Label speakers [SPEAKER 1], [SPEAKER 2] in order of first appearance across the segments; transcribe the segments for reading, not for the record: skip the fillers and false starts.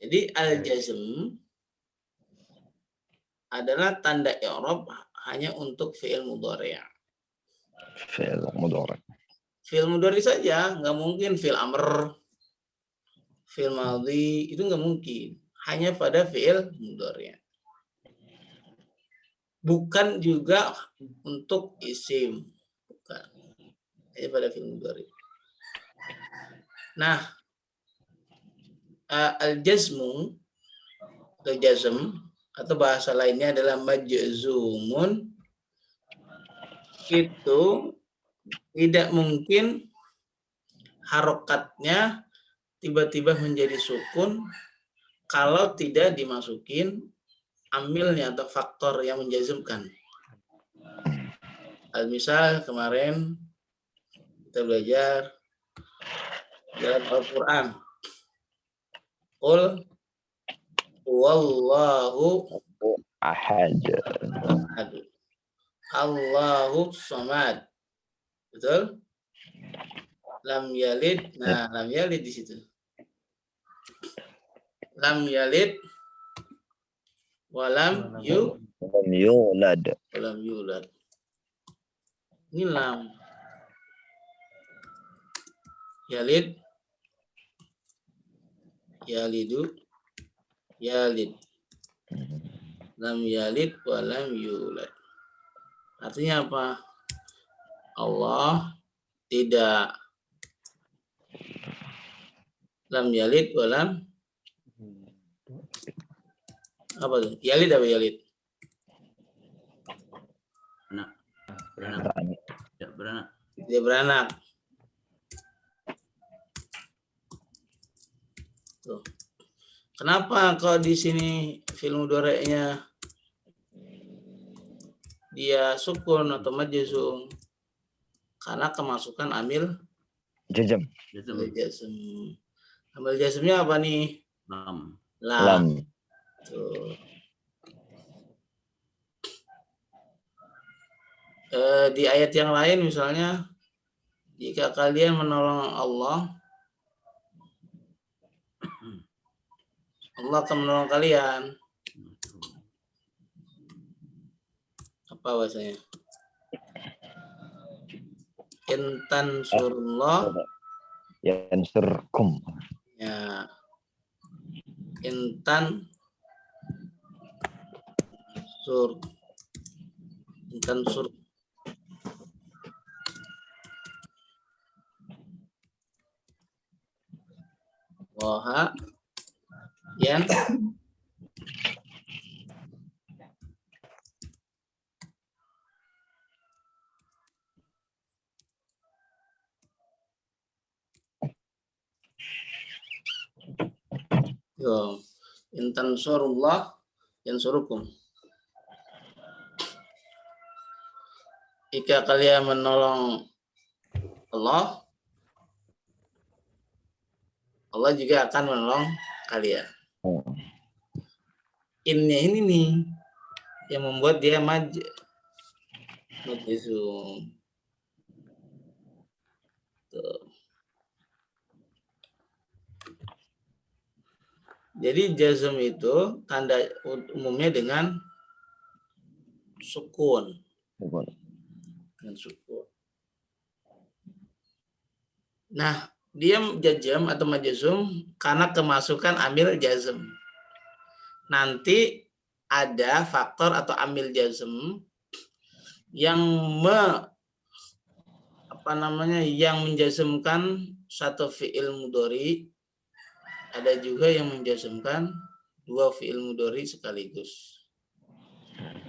[SPEAKER 1] Jadi al-jazm adalah tanda i'rab hanya untuk fi'il mudhari'.
[SPEAKER 2] Fi'il mudhari'.
[SPEAKER 1] Fi'il mudhari' saja, nggak mungkin fi'il amr, fi'il madhi, itu nggak mungkin. Hanya pada fi'il mudhari'. Bukan juga untuk isim. Bukan. Hanya pada fi'il mudhari'. Nah, al-jazm atau bahasa lainnya adalah majzumun, itu tidak mungkin harokatnya tiba-tiba menjadi sukun kalau tidak dimasukin amilnya atau faktor yang menjazmkan. Misal kemarin kita belajar dalam Al-Quran, Qul huwallahu
[SPEAKER 2] ahad,
[SPEAKER 1] Allahu samad. Betul? Lam yalid. Nah, lam yalid di situ. Lam yalid walam
[SPEAKER 2] yulad.
[SPEAKER 1] Walam yulad. Ini lam. Yalid, yalidu, yalid. Lam yalid walam yulad. Artinya apa? Allah tidak lam yalid walam apa tuh? Yalid apa yalid?
[SPEAKER 3] Beranak. Ya, beranak.
[SPEAKER 1] Dia beranak. Tuh. Kenapa kalau di sini fi'il mudhari'nya dia sukun atau majzum? Karena kemasukan amil
[SPEAKER 2] jazm.
[SPEAKER 1] Amil jazmnya apa nih?
[SPEAKER 3] Lam.
[SPEAKER 1] Tuh. Di ayat yang lain misalnya, jika kalian menolong Allah, Allah akan menolong kalian. Apa bahasanya? Intan surullah
[SPEAKER 2] yansurkum.
[SPEAKER 1] Ya. Intan sur Waha yan intan surullah yan surukum. Jika kalian menolong Allah, Allah juga akan menolong kalian. Innya ini nih yang membuat dia majzum. Jadi jazm itu tanda umumnya dengan sukun. Dengan sukun. Nah, dia jazm atau majzum karena kemasukan amil jazm. Nanti ada faktor atau amil jazm yang yang menjazmkan satu fi'il mudhari, ada juga yang menjazmkan dua fi'il mudhari sekaligus.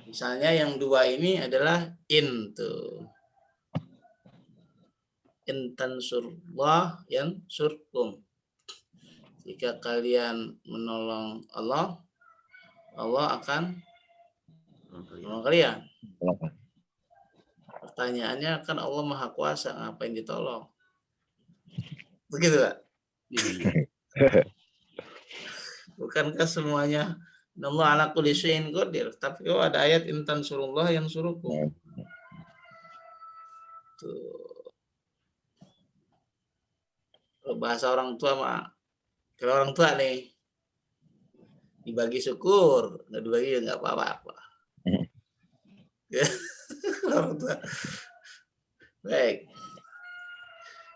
[SPEAKER 1] Misalnya yang dua ini adalah in tuh. In tansurullah yansurkum. Jika kalian menolong Allah, Allah akan menolong kalian. Pertanyaannya kan Allah Maha Kuasa, ngapain ditolong? Begitu, Pak? Bukankah semuanya Allah ala kulli syai'in qadir? Tapi kalau ada ayat intan surullah yang surukum. Tuh. Kalau bahasa orang tua mah, kalau orang tua nih, Dibagi syukur, nggak dibagi ya nggak apa-apa. Ya. Orang tua. Baik.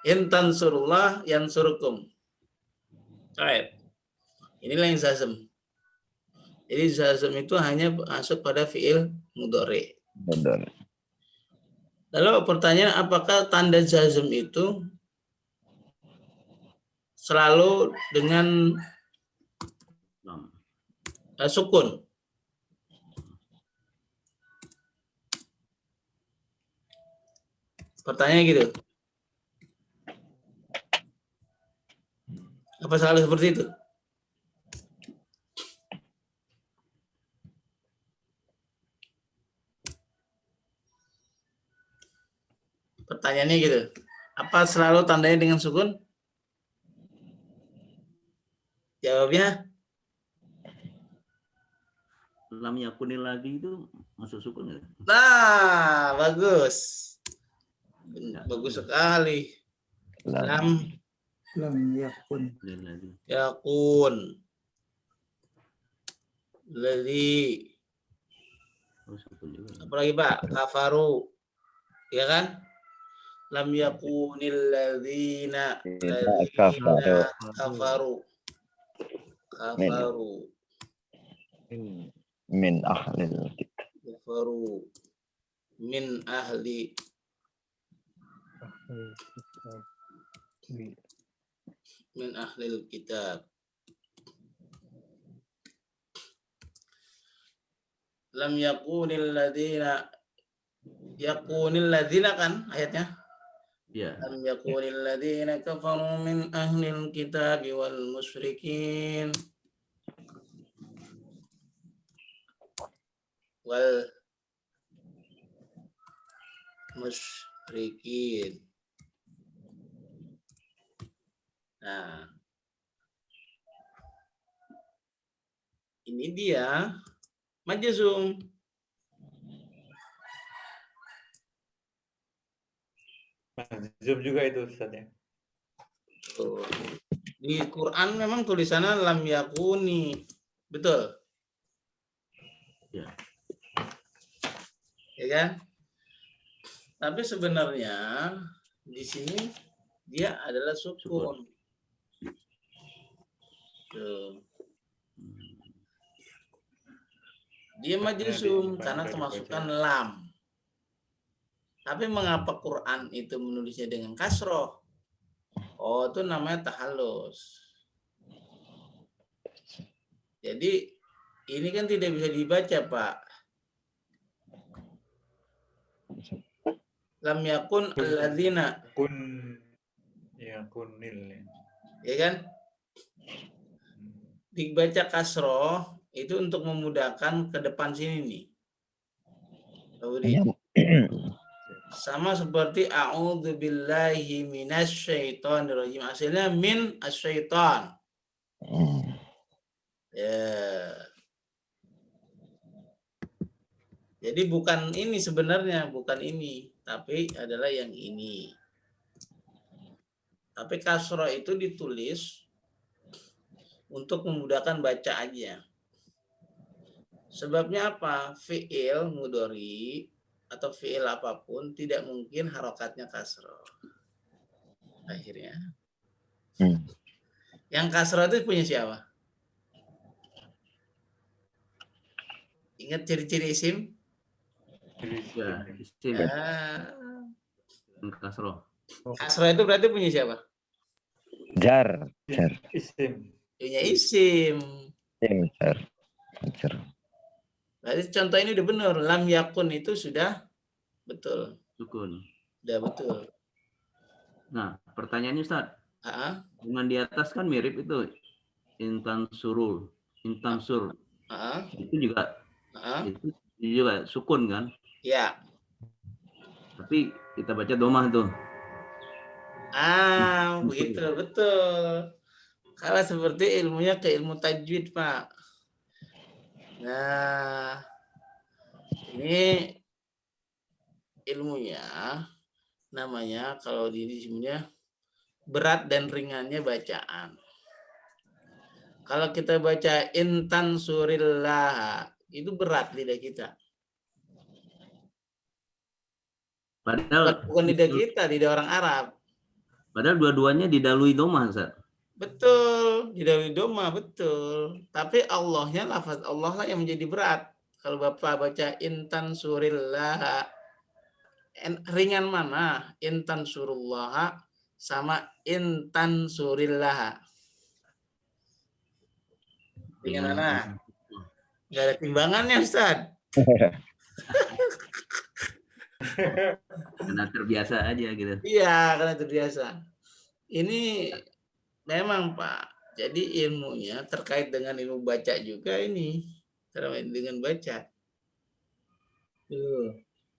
[SPEAKER 1] In tansurullah yansurkum. Right. Inilah yang jazm. Jadi jazm itu hanya masuk pada fiil mudhari.
[SPEAKER 2] Betul.
[SPEAKER 1] Lalu pertanyaan, apakah tanda jazm itu selalu dengan sukun? Pertanyaan gitu. Apa selalu seperti itu? Pertanyaannya gitu. Apa selalu tandanya dengan sukun? Jawabnya?
[SPEAKER 3] Lam yakunil lagi itu masuk sukun nggak?
[SPEAKER 1] Nah, bagus. Bagus sekali. Lam
[SPEAKER 4] yakun.
[SPEAKER 3] Lagi.
[SPEAKER 1] yakun. Ladzi.
[SPEAKER 3] Oh, sukun juga.
[SPEAKER 1] Apalagi Pak? Kafaru. Ya kan? Lam yakunil ladzina kafaru. Kafaru.
[SPEAKER 2] Min ahlil kitab.
[SPEAKER 1] Kafaru. Min ahli. Min ahlil kitab. Lam yakunil ladzina kan ayatnya?
[SPEAKER 3] Iya.
[SPEAKER 1] Lam yakunil ladzina kafaru min ahlil kitab wal musyrikin wal musyrikin. Nah, ini dia majzum.
[SPEAKER 4] Majzum juga itu Ustaz ya.
[SPEAKER 1] Di Quran memang tulisannya lam yakuni. Betul?
[SPEAKER 3] Ya.
[SPEAKER 1] Ya kan? Tapi sebenarnya di sini dia adalah sukun. Tuh. Dia majzum karena kemasukan lam. Tapi mengapa Quran itu menulisnya dengan kasroh? Oh, itu namanya tahallus. Jadi ini kan tidak bisa dibaca, Pak. Lam yakun alladzina.
[SPEAKER 4] Kun ya kunil.
[SPEAKER 1] Ya kan? Dibaca kasroh itu untuk memudahkan ke depan sini nih. Kemudian sama seperti a'udzubillahi minasyaitonirrajim. Hasilnya min asyaiton. Ya. Jadi bukan ini sebenarnya, bukan ini, tapi adalah yang ini. Tapi kasroh itu ditulis untuk memudahkan baca aja. Sebabnya apa? Fi'il mudhari atau fi'il apapun tidak mungkin harokatnya kasroh. Akhirnya. Yang kasroh itu punya siapa? Ingat ciri-ciri isim?
[SPEAKER 3] Ya, isim. Kasroh.
[SPEAKER 1] Kasroh itu berarti punya siapa?
[SPEAKER 2] Jar.
[SPEAKER 4] Isim.
[SPEAKER 1] Punya isim.
[SPEAKER 2] Jar.
[SPEAKER 1] Berarti contoh ini udah benar. Lam yakun itu sudah betul.
[SPEAKER 3] Sukun.
[SPEAKER 1] Sudah betul.
[SPEAKER 3] Nah, pertanyaannya Ustaz. Dengan di atas kan mirip itu. Intan sur. Itu juga itu juga sukun kan?
[SPEAKER 1] Ya.
[SPEAKER 3] Tapi kita baca domah tuh.
[SPEAKER 1] Begitu, betul. Kalau seperti ilmunya ke ilmu tajwid, Pak. Nah, ini ilmunya namanya kalau di sini berat dan ringannya bacaan. Kalau kita baca intan surillah, itu berat lidah kita.
[SPEAKER 3] Padahal
[SPEAKER 1] Bukan lidah kita, lidah orang Arab.
[SPEAKER 3] padahal dua-duanya didalui domah, Ustaz.
[SPEAKER 1] Betul, didahului doma, betul. Tapi Allahnya, lafaz Allah lah yang menjadi berat. Kalau Bapak baca intan surillah, ringan mana? Intan surullah sama intan surillah. Ringan mana? Gak ada timbangannya, Ustaz.
[SPEAKER 3] Karena terbiasa aja gitu.
[SPEAKER 1] Iya, karena terbiasa. Ini memang Pak, jadi ilmunya terkait dengan ilmu baca juga ini. Terkait dengan baca. Tuh.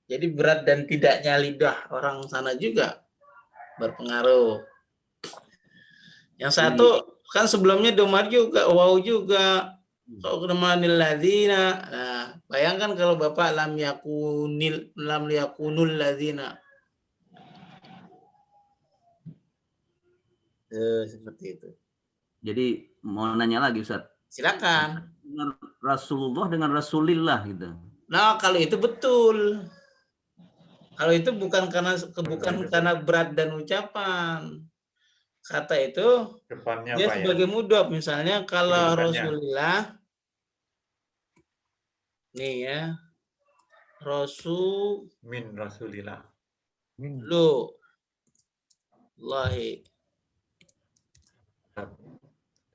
[SPEAKER 1] Jadi berat dan tidaknya lidah orang sana juga berpengaruh. Yang satu kan sebelumnya domar juga, wow juga. Qamanil ladzina. Nah, bayangkan kalau Bapak lam yakunul ladzina. Seperti itu.
[SPEAKER 3] Jadi mau nanya lagi, Ustaz.
[SPEAKER 1] Silakan.
[SPEAKER 3] Dengan Rasulullah dengan Rasulillah gitu.
[SPEAKER 1] Nah, kalau itu betul. Kalau itu bukan karena berat dan ucapan. Kata itu
[SPEAKER 4] Depannya
[SPEAKER 1] dia
[SPEAKER 4] apa ya?
[SPEAKER 1] sebagai mudhof. Misalnya kalau
[SPEAKER 4] Tulisannya.
[SPEAKER 1] Rasulillah nih ya. Rasul
[SPEAKER 4] Min Rasulillah.
[SPEAKER 1] lu Allahi.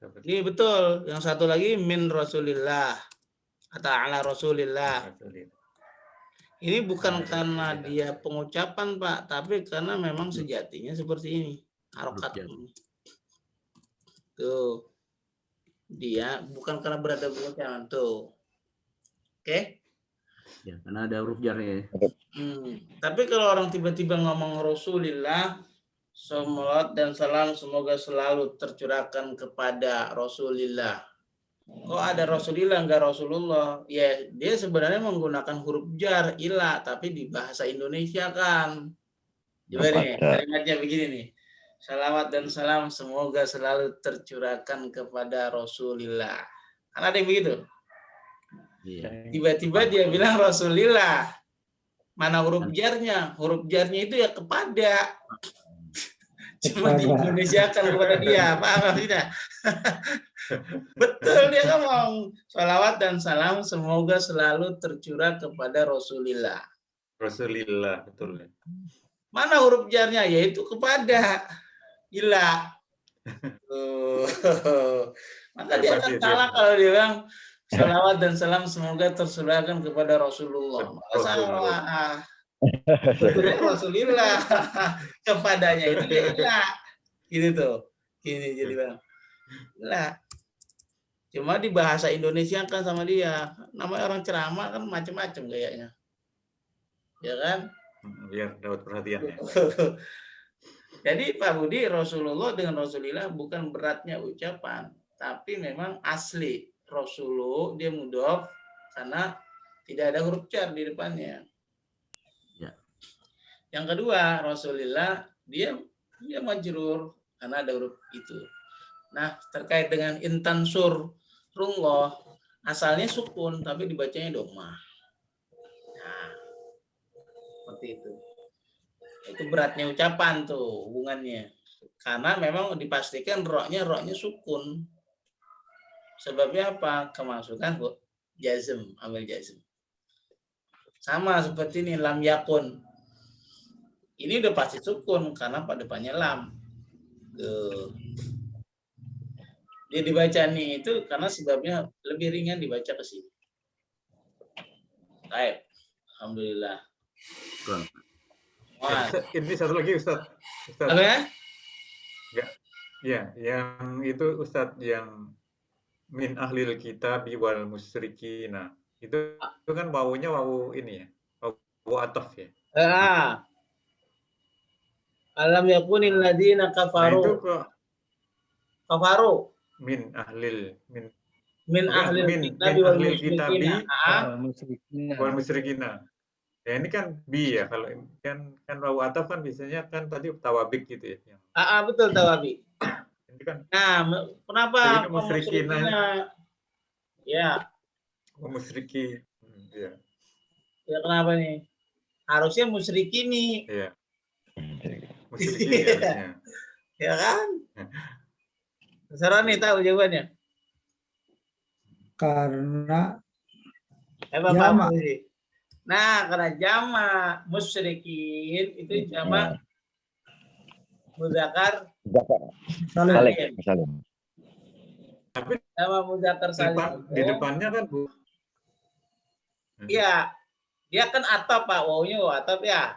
[SPEAKER 4] Dapat.
[SPEAKER 1] Ini betul. Yang satu lagi min Rasulillah atau ala Rasulillah.
[SPEAKER 4] Rasulillah.
[SPEAKER 1] Ini bukan
[SPEAKER 4] Ala
[SPEAKER 1] karena
[SPEAKER 4] Rasulillah.
[SPEAKER 1] dia pengucapan, Pak, tapi karena memang sejatinya seperti ini. Harokat ini. Tuh. Dia bukan karena berada pengucapan. Tuh. Oke?
[SPEAKER 3] Ya, karena ada huruf jarnya.
[SPEAKER 1] Tapi kalau orang tiba-tiba ngomong Rasulillah, salawat dan salam semoga selalu tercurahkan kepada Rasulillah. Kok ada Rasulillah enggak Rasulullah? Ya, dia sebenarnya menggunakan huruf jar, ilah, tapi di bahasa Indonesia kan. Coba nih, kalimatnya begini nih. Salawat dan salam semoga selalu tercurahkan kepada Rasulillah. Kan ada yang begitu?
[SPEAKER 3] Iya.
[SPEAKER 1] Tiba-tiba dia bilang Rasulillah. Mana huruf jarnya? Huruf jarnya itu ya kepada. Cuma di Indonesia kan kepada dia. Paham tidak? Betul dia ngomong. Salawat dan salam semoga selalu tercurah kepada Rasulillah.
[SPEAKER 4] Rasulillah, betul.
[SPEAKER 1] Mana huruf jarnya? Yaitu kepada. Gila. Maka dia akan salah kalau dia bilang salawat dan salam semoga tercurahkan kepada Rasulullah. Maka salah. Betulnya Rasulillah. Kepadanya itu dia ilah. Gitu tuh. Gini jadi bang. Ilah. Cuma di bahasa Indonesia kan sama dia. Namanya orang ceramah kan macam-macam kayaknya. Ya kan?
[SPEAKER 4] Biar dapat perhatian ya.
[SPEAKER 1] Jadi Pak Budi, Rasulullah dengan Rasulillah bukan beratnya ucapan, tapi memang asli Rasulullah dia mudhof karena tidak ada huruf jar di depannya.
[SPEAKER 3] Ya.
[SPEAKER 1] Yang kedua, Rasulillah dia majrur karena ada huruf itu. Nah, terkait dengan intan surullah, asalnya sukun tapi dibacanya dhamma. Nah, seperti itu. Itu beratnya ucapan tuh hubungannya. Karena memang dipastikan roknya sukun. Sebabnya apa? Kemasukan jazm, amil jazm. Sama seperti ini lam yakun. Ini udah pasti sukun karena pada depannya lam. Tuh. Dia dibaca nih itu karena sebabnya lebih ringan dibaca ke sini. Baik. Alhamdulillah.
[SPEAKER 4] Ini satu lagi Ustaz.
[SPEAKER 1] Apa ya?
[SPEAKER 4] Ya, yang itu Ustaz yang min ahlil kitab wal musyrikina. Itu kan wawunya wawu ini ya. Wawu ataf ya.
[SPEAKER 1] Alam yakunil ladina kafaru.
[SPEAKER 4] Nah, itu kok
[SPEAKER 1] Kafaru.
[SPEAKER 4] min ahlil
[SPEAKER 1] kitab
[SPEAKER 4] wal musyrikina. Ya ini kan bi ya, kalau kan wawu ataf kan biasanya kan tadi tawabik gitu ya.
[SPEAKER 1] Betul tawabi.
[SPEAKER 4] Ini kan
[SPEAKER 1] Nah, kenapa
[SPEAKER 4] ini
[SPEAKER 1] kaum
[SPEAKER 4] musyrikina,
[SPEAKER 1] musyrikina? Ya,
[SPEAKER 4] musyriki. Iya,
[SPEAKER 1] ya kenapa nih? Harusnya musyrikini.
[SPEAKER 4] iya, musyrikini harusnya.
[SPEAKER 1] Ya kan? Terserah nih tahu jawabannya.
[SPEAKER 5] Karena
[SPEAKER 1] Apa
[SPEAKER 5] jamak.
[SPEAKER 1] sih? Nah, karena jamak musyrikin itu jamak mudzakkar
[SPEAKER 5] Salim.
[SPEAKER 2] Salim. Salim.
[SPEAKER 4] Tapi
[SPEAKER 1] jamak mudzakkar salim
[SPEAKER 4] di
[SPEAKER 1] itu.
[SPEAKER 4] depannya kan Bu.
[SPEAKER 1] Iya, dia kan atap Pak, wawunya waw atap ya.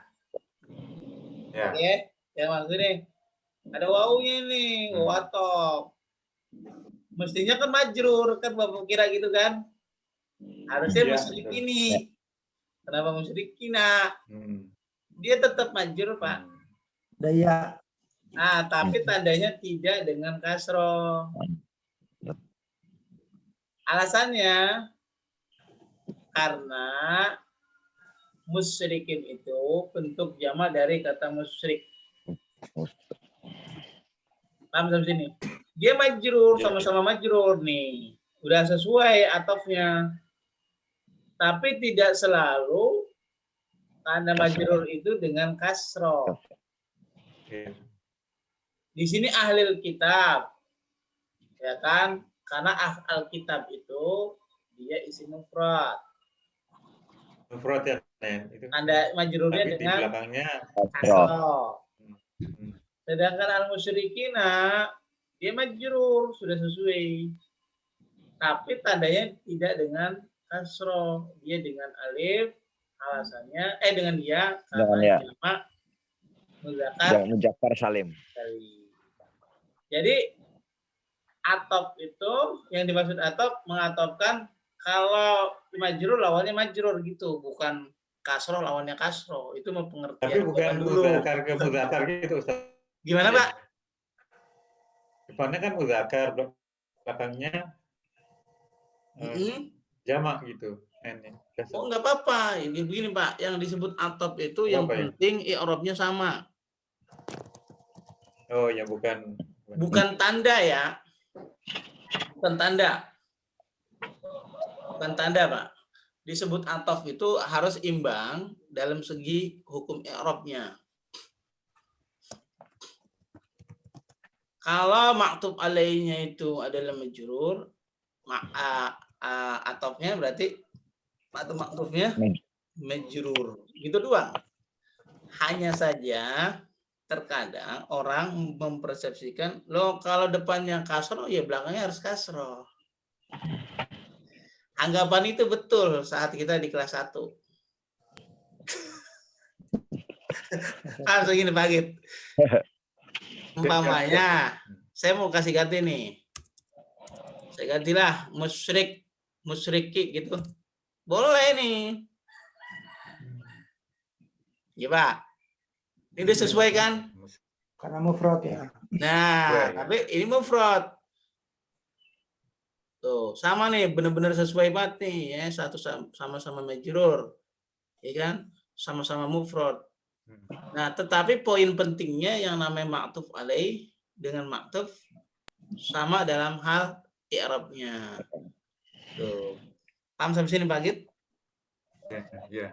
[SPEAKER 4] Ya.
[SPEAKER 1] Oke, yang maksudnya ada wawunya nih, waw atap. Mestinya kan majrur kan Bapak kira gitu kan? Harusnya
[SPEAKER 4] Iya,
[SPEAKER 1] musyrikini. Kenapa musyrikina? Dia tetap majrur Pak.
[SPEAKER 5] Daya.
[SPEAKER 1] Nah, tapi tandanya tidak dengan kasroh. Alasannya karena musyrikin itu bentuk jamak dari kata musyrik. Paham sampai sini? Dia majrur, sama-sama majrur nih. Udah sesuai atofnya. Tapi tidak selalu tanda majrur itu dengan kasroh. Di sini ahli kitab. Ya kan? Karena Alkitab itu dia isim mufrad.
[SPEAKER 4] Mufrad ya, itu.
[SPEAKER 1] Tanda majrurnya
[SPEAKER 4] Tapi di
[SPEAKER 1] dengan
[SPEAKER 4] belakangnya
[SPEAKER 1] kasroh. Sedangkan al-musyrikina dia majrur sudah sesuai. Tapi tandanya tidak dengan kasroh, dia dengan alif. Alasannya dengan dia karena jamak
[SPEAKER 2] Mudzakkar salim.
[SPEAKER 1] Jadi atop itu yang dimaksud atop mengatopkan kalau majrur lawannya majrur gitu, bukan kasroh lawannya kasroh. Itu mau pengertian.
[SPEAKER 4] Tapi bukan mudzakkar ke mudzakkar gitu Ustaz.
[SPEAKER 1] Gimana Pak?
[SPEAKER 4] Depannya kan mudzakkar, belakangnya jamak gitu.
[SPEAKER 1] Oh nggak apa-apa. Ini begini Pak, yang disebut atop itu yang penting i'rabnya sama.
[SPEAKER 4] Oh ya bukan
[SPEAKER 1] tanda ya. Bukan tanda. Bukan tanda, Pak. Disebut atof itu harus imbang dalam segi hukum i'rabnya. Kalau maktub alainya itu adalah majrur, atofnya berarti maktubnya majrur. Gitu doang. Hanya saja terkadang orang mempersepsikan, loh kalau depannya kasroh, ya belakangnya harus kasroh. Anggapan itu betul saat kita di kelas 1. Langsung gini Pak Git. Umpamanya, saya mau kasih ganti nih. Saya gantilah musyriki gitu. Boleh nih. Ya Pak. Ini udah sesuai kan?
[SPEAKER 5] Karena mufrad ya.
[SPEAKER 1] Nah, tapi ini mufrad. Tuh, sama nih, benar-benar sesuai banget nih ya, satu sama-sama majrur. Ya kan? Sama-sama mufrad. Nah, tetapi poin pentingnya yang namanya ma'tuf alaih dengan ma'tuf sama dalam hal i'rabnya. Tuh. Paham sampai sini Pak Git?
[SPEAKER 4] Ya.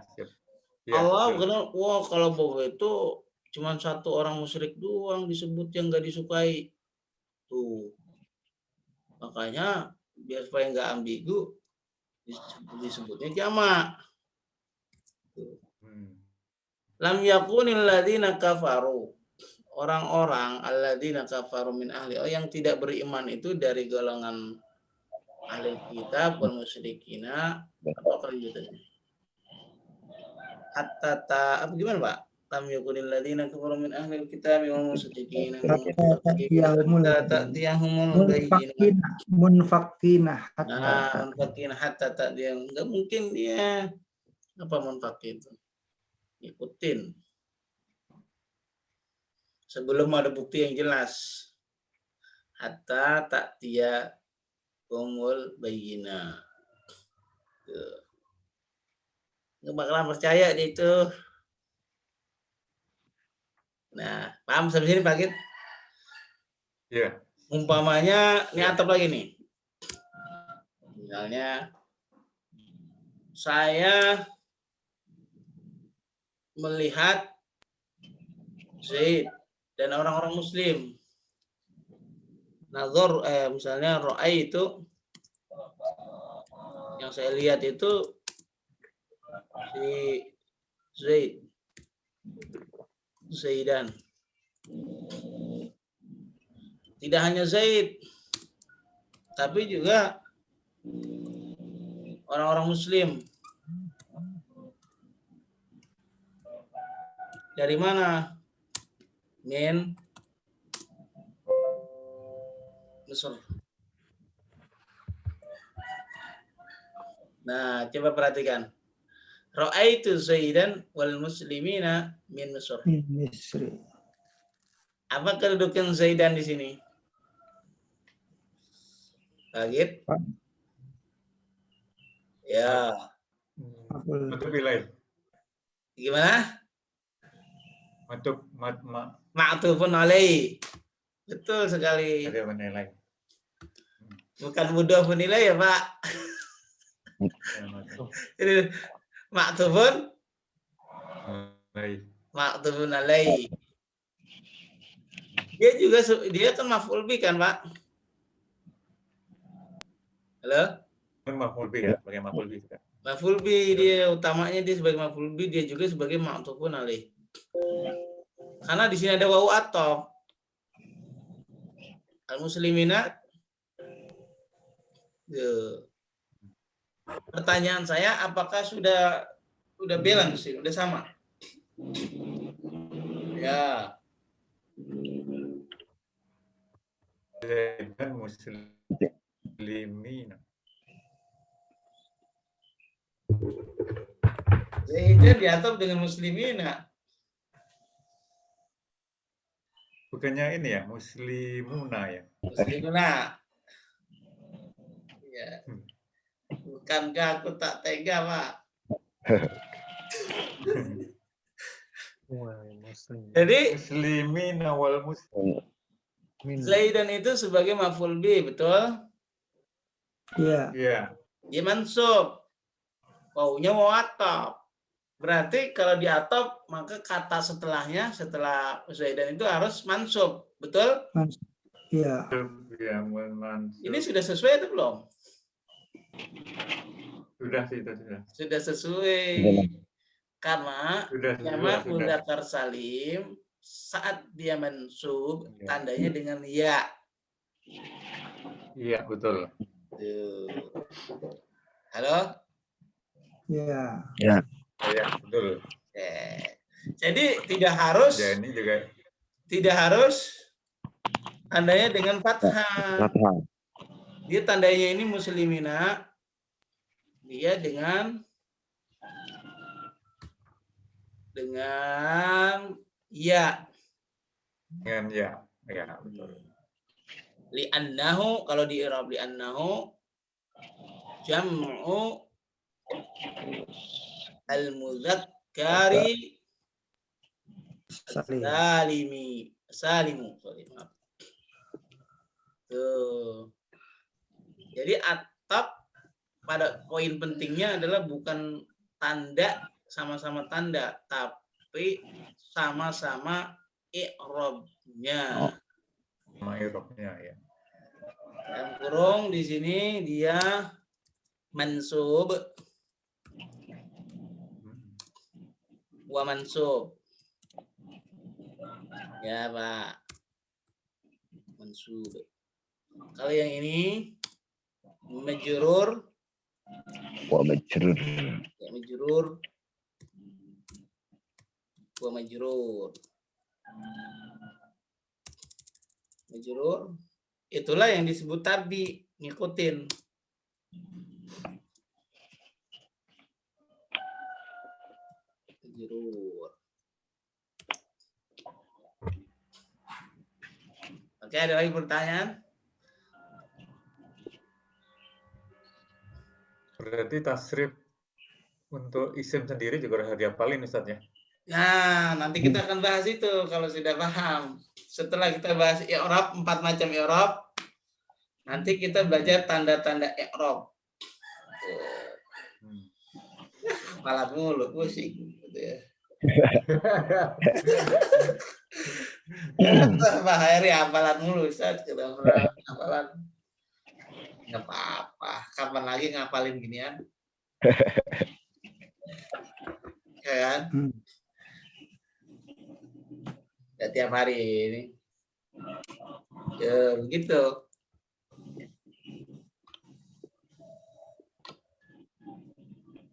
[SPEAKER 1] Allah kenal, wah kalau bahwa itu cuma satu orang musyrik doang disebut yang nggak disukai. Tuh. Makanya biar supaya nggak ambigu disebutnya jamak. Lam yakunil ladzina kafaru. Orang-orang alladzina kafaru min ahli yang tidak beriman itu dari golongan ahli kitab wal musyrikina. Apa kelanjutannya? Hatta gimana Pak? Lam yakunil ladzina kafaru min ahli kitab wal musyrikina ta'tiyahumul bayyinah.
[SPEAKER 5] Munfakina
[SPEAKER 1] hatta ta'tiyahum. Enggak mungkin dia apa munfakin itu? Ikutin. Sebelum ada bukti yang jelas. Hatta ta'tiyahumul bayyinah. Nggak bakalan percaya dia itu. Nah, paham sampai sini Pak Git?
[SPEAKER 4] Iya.
[SPEAKER 1] Umpamanya, ini atap lagi nih. Misalnya, saya melihat Zaid dan orang-orang Muslim. Nazar, misalnya ro'ay itu yang saya lihat itu si Zaid, Zaidan. Tidak hanya Zaid, tapi juga orang-orang Muslim. Dari mana? Min Mesir. Nah, coba perhatikan. Ra'aitu Zaidan wal muslimina min Mesir.
[SPEAKER 5] Misri.
[SPEAKER 1] Apa kedudukan Zaidan di sini? Kaget? Ya,
[SPEAKER 4] Matub ilaih.
[SPEAKER 1] gimana?
[SPEAKER 4] Matub
[SPEAKER 1] Ma'tufun alaih. Betul sekali.
[SPEAKER 4] ada menilai.
[SPEAKER 1] Bukan mudhafun ilaih ya, Pak. Jadi ma'tufun ma'tufun alaih. Dia kan maf'ul bi kan, Pak? Halo?
[SPEAKER 4] Maf'ul bih ya, sebagai maf'ul bih.
[SPEAKER 1] Maf'ul bi dia utamanya dia sebagai maf'ul bi, dia juga sebagai ma'tufun alaih. Karena di sini ada wawu ataf. Al-muslimina. Pertanyaan saya, apakah sudah balance sih? Udah sama? Ya.
[SPEAKER 4] Zaidan muslimina.
[SPEAKER 1] Zaidan diatop dengan muslimina.
[SPEAKER 4] Bukannya ini ya, muslimuna ya.
[SPEAKER 1] Muslimuna. Ya. Bukankah aku tak tega, Pak? Jadi
[SPEAKER 4] Muslimina wal muslim.
[SPEAKER 1] Zaidan itu sebagai maf'ul bi, betul?
[SPEAKER 5] Iya.
[SPEAKER 4] Iya.
[SPEAKER 1] Dia mansub. Wawunya mau atop. Berarti kalau di atop, maka kata setelahnya, setelah Zaidan itu harus mansub. Betul?
[SPEAKER 5] Iya.
[SPEAKER 4] Ya, mansub.
[SPEAKER 1] Ini sudah sesuai atau belum?
[SPEAKER 4] Sudah sih, itu sudah.
[SPEAKER 1] Sudah sesuai. Karena
[SPEAKER 4] Sudah.
[SPEAKER 1] jamak mudzakkar salim saat dia mansub
[SPEAKER 4] Iya.
[SPEAKER 1] tandanya dengan ya.
[SPEAKER 4] Iya, betul.
[SPEAKER 1] Tuh. Halo?
[SPEAKER 5] Iya.
[SPEAKER 2] Ya.
[SPEAKER 4] Iya, betul.
[SPEAKER 1] Jadi tidak harus
[SPEAKER 4] Ya, ini juga
[SPEAKER 1] tandanya dengan fathah.
[SPEAKER 2] Fathah.
[SPEAKER 1] Dia tandanya ini muslimina. Dia dengan ya.
[SPEAKER 4] dengan ya. Ya, betul.
[SPEAKER 1] Li'annahu, kalau di i'rab li'annahu jam'u al-mudzakkari salimu. Sorry, maaf. Tuh. Jadi atap pada poin pentingnya adalah bukan tanda sama-sama tanda, tapi sama-sama i'rabnya.
[SPEAKER 4] Sama i'rabnya ya.
[SPEAKER 1] Dalam kurung di sini dia mansub wa mansub. Ya, Pak. Mansub. Kalau yang ini majrur.
[SPEAKER 2] Wa majrur.
[SPEAKER 1] Ya, majrur. Wa majrur. Majrur. Itulah yang disebut tadi, ngikutin. Majrur. Oke, ada lagi pertanyaan?
[SPEAKER 4] Berarti tasrif untuk isim sendiri juga harus dihafalin Ustaz ya.
[SPEAKER 1] Nah, nanti kita akan bahas itu kalau sudah paham. Setelah kita bahas i'rab, 4 macam i'rab, Nanti kita belajar tanda-tanda i'rab.
[SPEAKER 4] Hmm.
[SPEAKER 1] Malah mulu pusing gitu ya. Pak Heri hafalan mulu Ustaz, kita pernah hafalan. Nggak apa-apa, kapan lagi ngapalin ginian? Ya kan? Ya, tiap hari ini. Ya, begitu.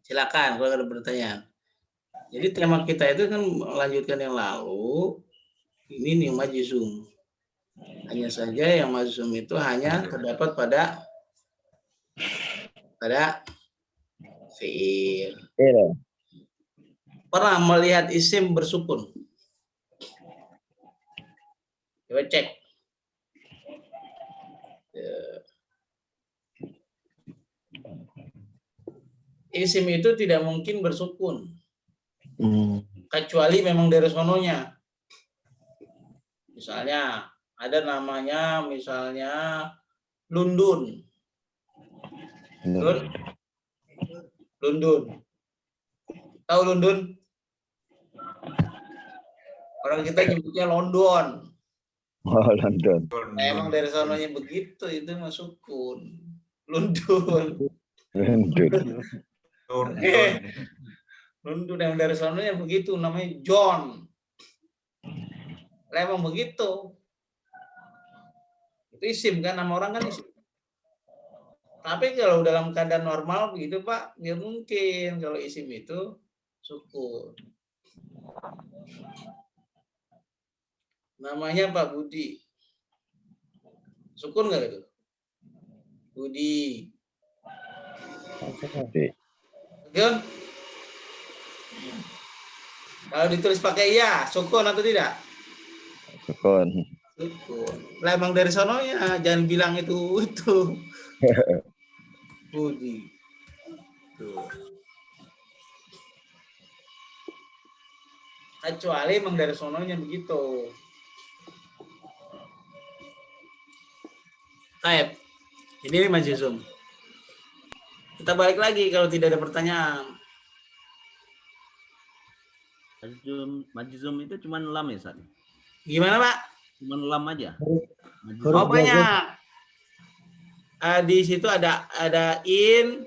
[SPEAKER 1] Silakan kalau ada pertanyaan. Jadi tema kita itu kan melanjutkan yang lalu. Ini nih majzum. Hanya saja yang majzum itu hanya terdapat pada fiil.
[SPEAKER 2] Iya.
[SPEAKER 1] Pernah melihat isim bersukun? Coba cek. Isim itu tidak mungkin bersukun. Kecuali memang dari sononya. Misalnya ada namanya misalnya Lundun. Lundun. Tahu Lundun? Orang kita nyebutnya London.
[SPEAKER 2] Oh, London.
[SPEAKER 1] Nah, emang dari sononya begitu, itu masukun. Lundun.
[SPEAKER 2] London.
[SPEAKER 1] Lundun yang dari sononya begitu, namanya John. Nah, emang begitu. Itu isim kan, nama orang kan isim. Tapi kalau dalam keadaan normal begitu Pak, nggak mungkin kalau isim itu sukun. Namanya Pak Budi. Sukun nggak itu? Budi. Sukun? Kalau ditulis pakai iya, sukun atau tidak?
[SPEAKER 2] Sukun.
[SPEAKER 1] Sukun. Lah emang dari sononya, jangan bilang itu. Budi. Tuh. Kecuali emang dari sononya begitu. Baik. Ini majzum. Kita balik lagi kalau tidak ada pertanyaan.
[SPEAKER 3] Majzum itu cuma lam ya, Ustaz?
[SPEAKER 1] Gimana, Pak?
[SPEAKER 3] Cuma lam aja.
[SPEAKER 1] Oh, banyak. Di situ ada in,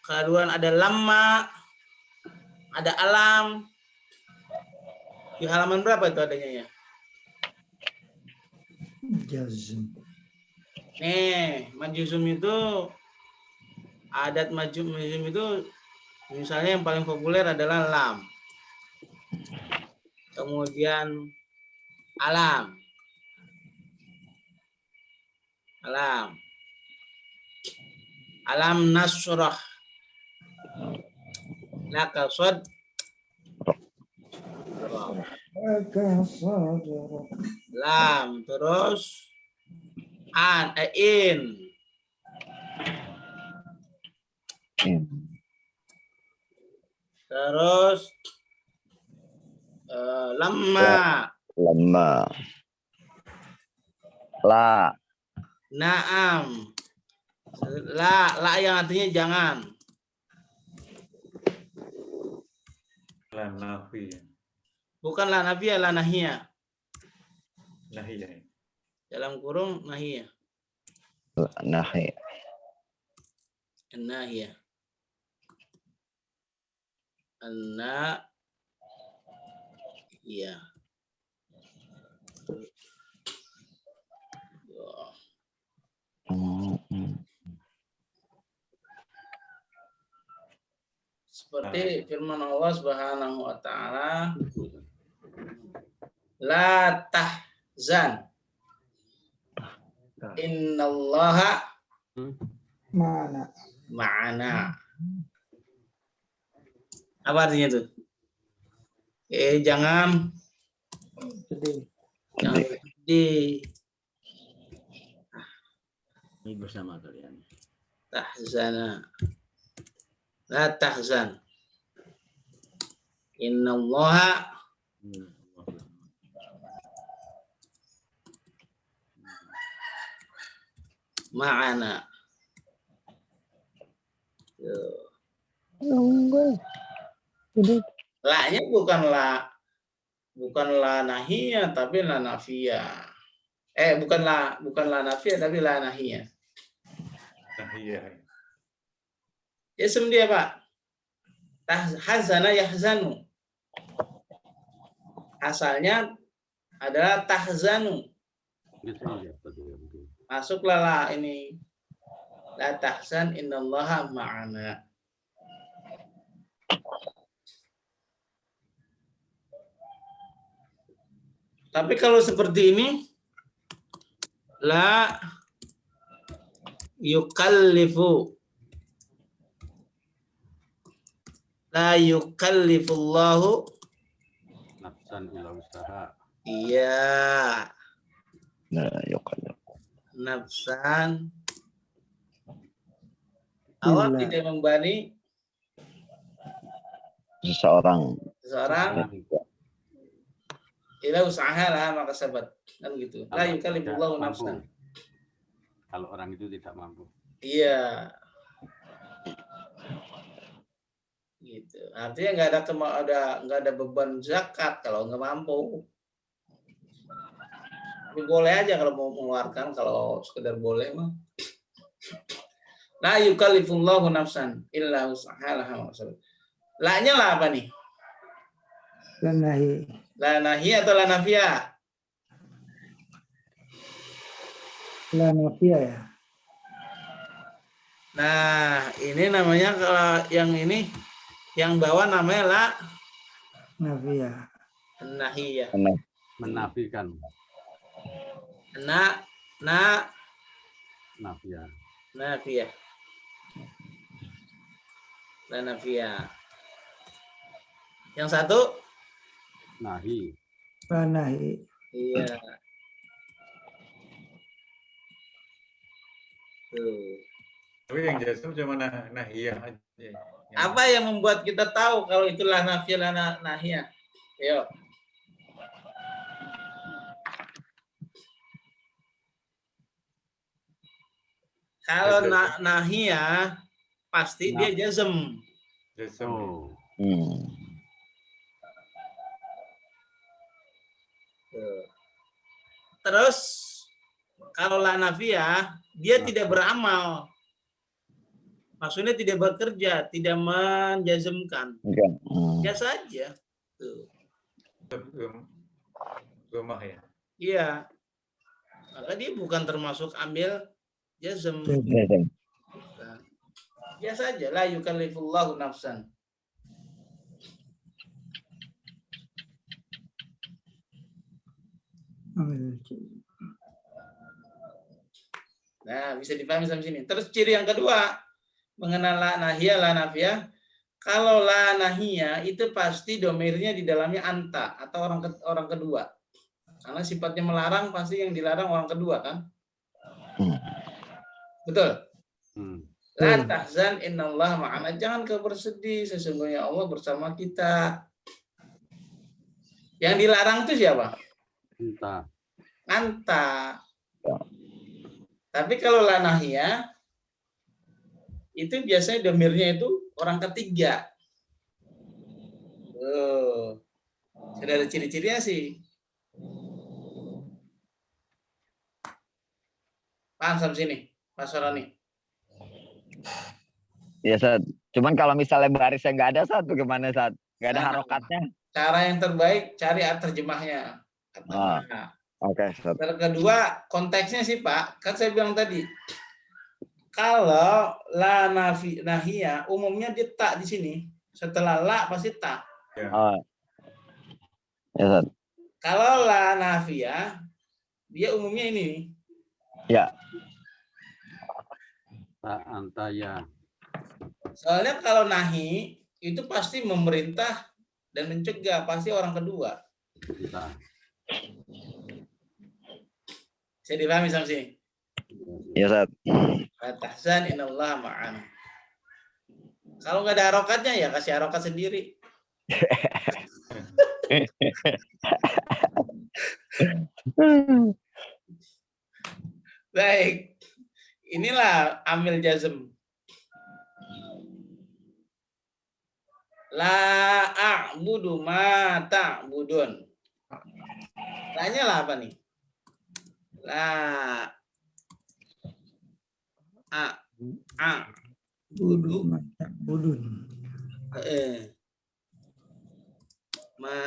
[SPEAKER 1] kedua ada lama, ada alam. Di halaman berapa itu adanya ya?
[SPEAKER 5] Jazm.
[SPEAKER 1] Nih, majzum itu adat majzum itu misalnya yang paling populer adalah lam. Kemudian alam. Alam nasrah. Laka sod. Lam terus in. Terus lama.
[SPEAKER 2] La.
[SPEAKER 1] Naam. La yang artinya jangan.
[SPEAKER 4] La nafiyah.
[SPEAKER 1] Bukan la nafiyah, la nahiyah.
[SPEAKER 4] Nahiyah.
[SPEAKER 1] Dalam kurung nahiyah.
[SPEAKER 2] Nahiyah.
[SPEAKER 1] Nahiyah. Iya. Seperti firman Allah Subhanahu wa taala, la tahzan. Innallaha ma'ana. Apa artinya itu? Jangan sedih.
[SPEAKER 3] Ini bersama kalian.
[SPEAKER 1] Tahzana. La tahzan. Innallaha ma'ana. Tuh. La-nya bukan la nahiyah tapi la nafiyah. Bukan la nafiyah tapi la nahiyah.
[SPEAKER 4] Nah, iya.
[SPEAKER 1] Ism dia, Pak. Hazana yahzanu. Asalnya adalah tahzanu. Masuklah la ini. La tahzan innallaha ma'ana. Tapi kalau seperti ini, la yukallifu. La yukallifullahu.
[SPEAKER 3] Nafsan ila usaha.
[SPEAKER 1] Iya.
[SPEAKER 2] Nah, yukallifu.
[SPEAKER 1] Nafsan. Allah tidak membani
[SPEAKER 2] Seseorang.
[SPEAKER 1] ila usaha lah maka sahabat kan gitu. La yukallifullahu nafsan.
[SPEAKER 3] Kalau orang itu tidak mampu.
[SPEAKER 1] Iya. Gitu. Artinya nggak ada beban zakat kalau nggak mampu. Tapi boleh aja kalau mau mengeluarkan, kalau sekedar boleh mah. La yukallifullahu nafsan illa usahaha. La-nya lah apa nih?
[SPEAKER 5] La nahi.
[SPEAKER 1] La nahi atau la nafiyah?
[SPEAKER 5] La nafiyah ya.
[SPEAKER 1] Nah, ini namanya kalau yang ini yang bawah namanya la
[SPEAKER 5] Nafiyah.
[SPEAKER 1] nahiyah.
[SPEAKER 3] Menafikan. Nafiyah.
[SPEAKER 1] Nafiyah. La nafiyah. Yang satu
[SPEAKER 3] Nahi.
[SPEAKER 5] La nahi.
[SPEAKER 1] iya. Tuh.
[SPEAKER 4] Tapi yang jasem cuma nahiyah aja.
[SPEAKER 1] Apa yang membuat kita tahu kalau itulah nafiyah la nahiyah? Yo. Kalau nahiyah pasti dia jazm.
[SPEAKER 4] Jasem.
[SPEAKER 3] Oh.
[SPEAKER 1] Terus kalau la nafiyah dia tidak beramal. Maksudnya tidak bekerja, tidak menjazmkan. Biasa aja. Tuh.
[SPEAKER 4] Rumah ya.
[SPEAKER 1] Iya. Maka dia bukan termasuk ambil jazm.
[SPEAKER 2] Jazm.
[SPEAKER 1] Bukan. Biasa aja. La yukallifullahu nafsan. Nah, bisa dipahami sampai sini. Terus ciri yang kedua mengenal la nahiyah, la nafiyah. Kalau la nahiyah itu pasti domirnya di dalamnya anta atau orang kedua. Karena sifatnya melarang, pasti yang dilarang orang kedua kan? Betul? La tahzan innallaha ma'ana. Jangan kau bersedih, sesungguhnya Allah bersama kita. Yang dilarang itu siapa? Anta. Tapi kalau la nahiyah itu biasanya domirnya itu orang ketiga. Sudah ada ciri-cirinya sih. Paham sampai sini, Pak Soroni?
[SPEAKER 2] Ya, Sat. Cuman kalau misalnya barisnya nggak ada satu gimana, Sat? Nggak ada harokatnya.
[SPEAKER 1] Cara yang terbaik cari terjemahnya.
[SPEAKER 2] Oke, Sat.
[SPEAKER 1] Yang kedua, konteksnya sih Pak, kan saya bilang tadi, kalau la nahiyah umumnya dia tak di sini. Setelah la pasti tak.
[SPEAKER 4] Ya.
[SPEAKER 2] Ya, Sat.
[SPEAKER 1] Kalau la nafiyah dia umumnya ini.
[SPEAKER 2] Ya.
[SPEAKER 3] Tak antaya.
[SPEAKER 1] Soalnya kalau nahi itu pasti memerintah dan mencegah, pasti orang kedua.
[SPEAKER 3] Kita.
[SPEAKER 1] Saya dipahami sampai sini.
[SPEAKER 2] Ya, Sat.
[SPEAKER 1] Tahzan innallaha ma'ana. Kalau nggak ada harokatnya ya kasih harokat sendiri. Baik. inilah amil jazm. La a'budu ma ta'budun. Tanya lah apa nih? La
[SPEAKER 5] Budu mata budun.
[SPEAKER 1] Ma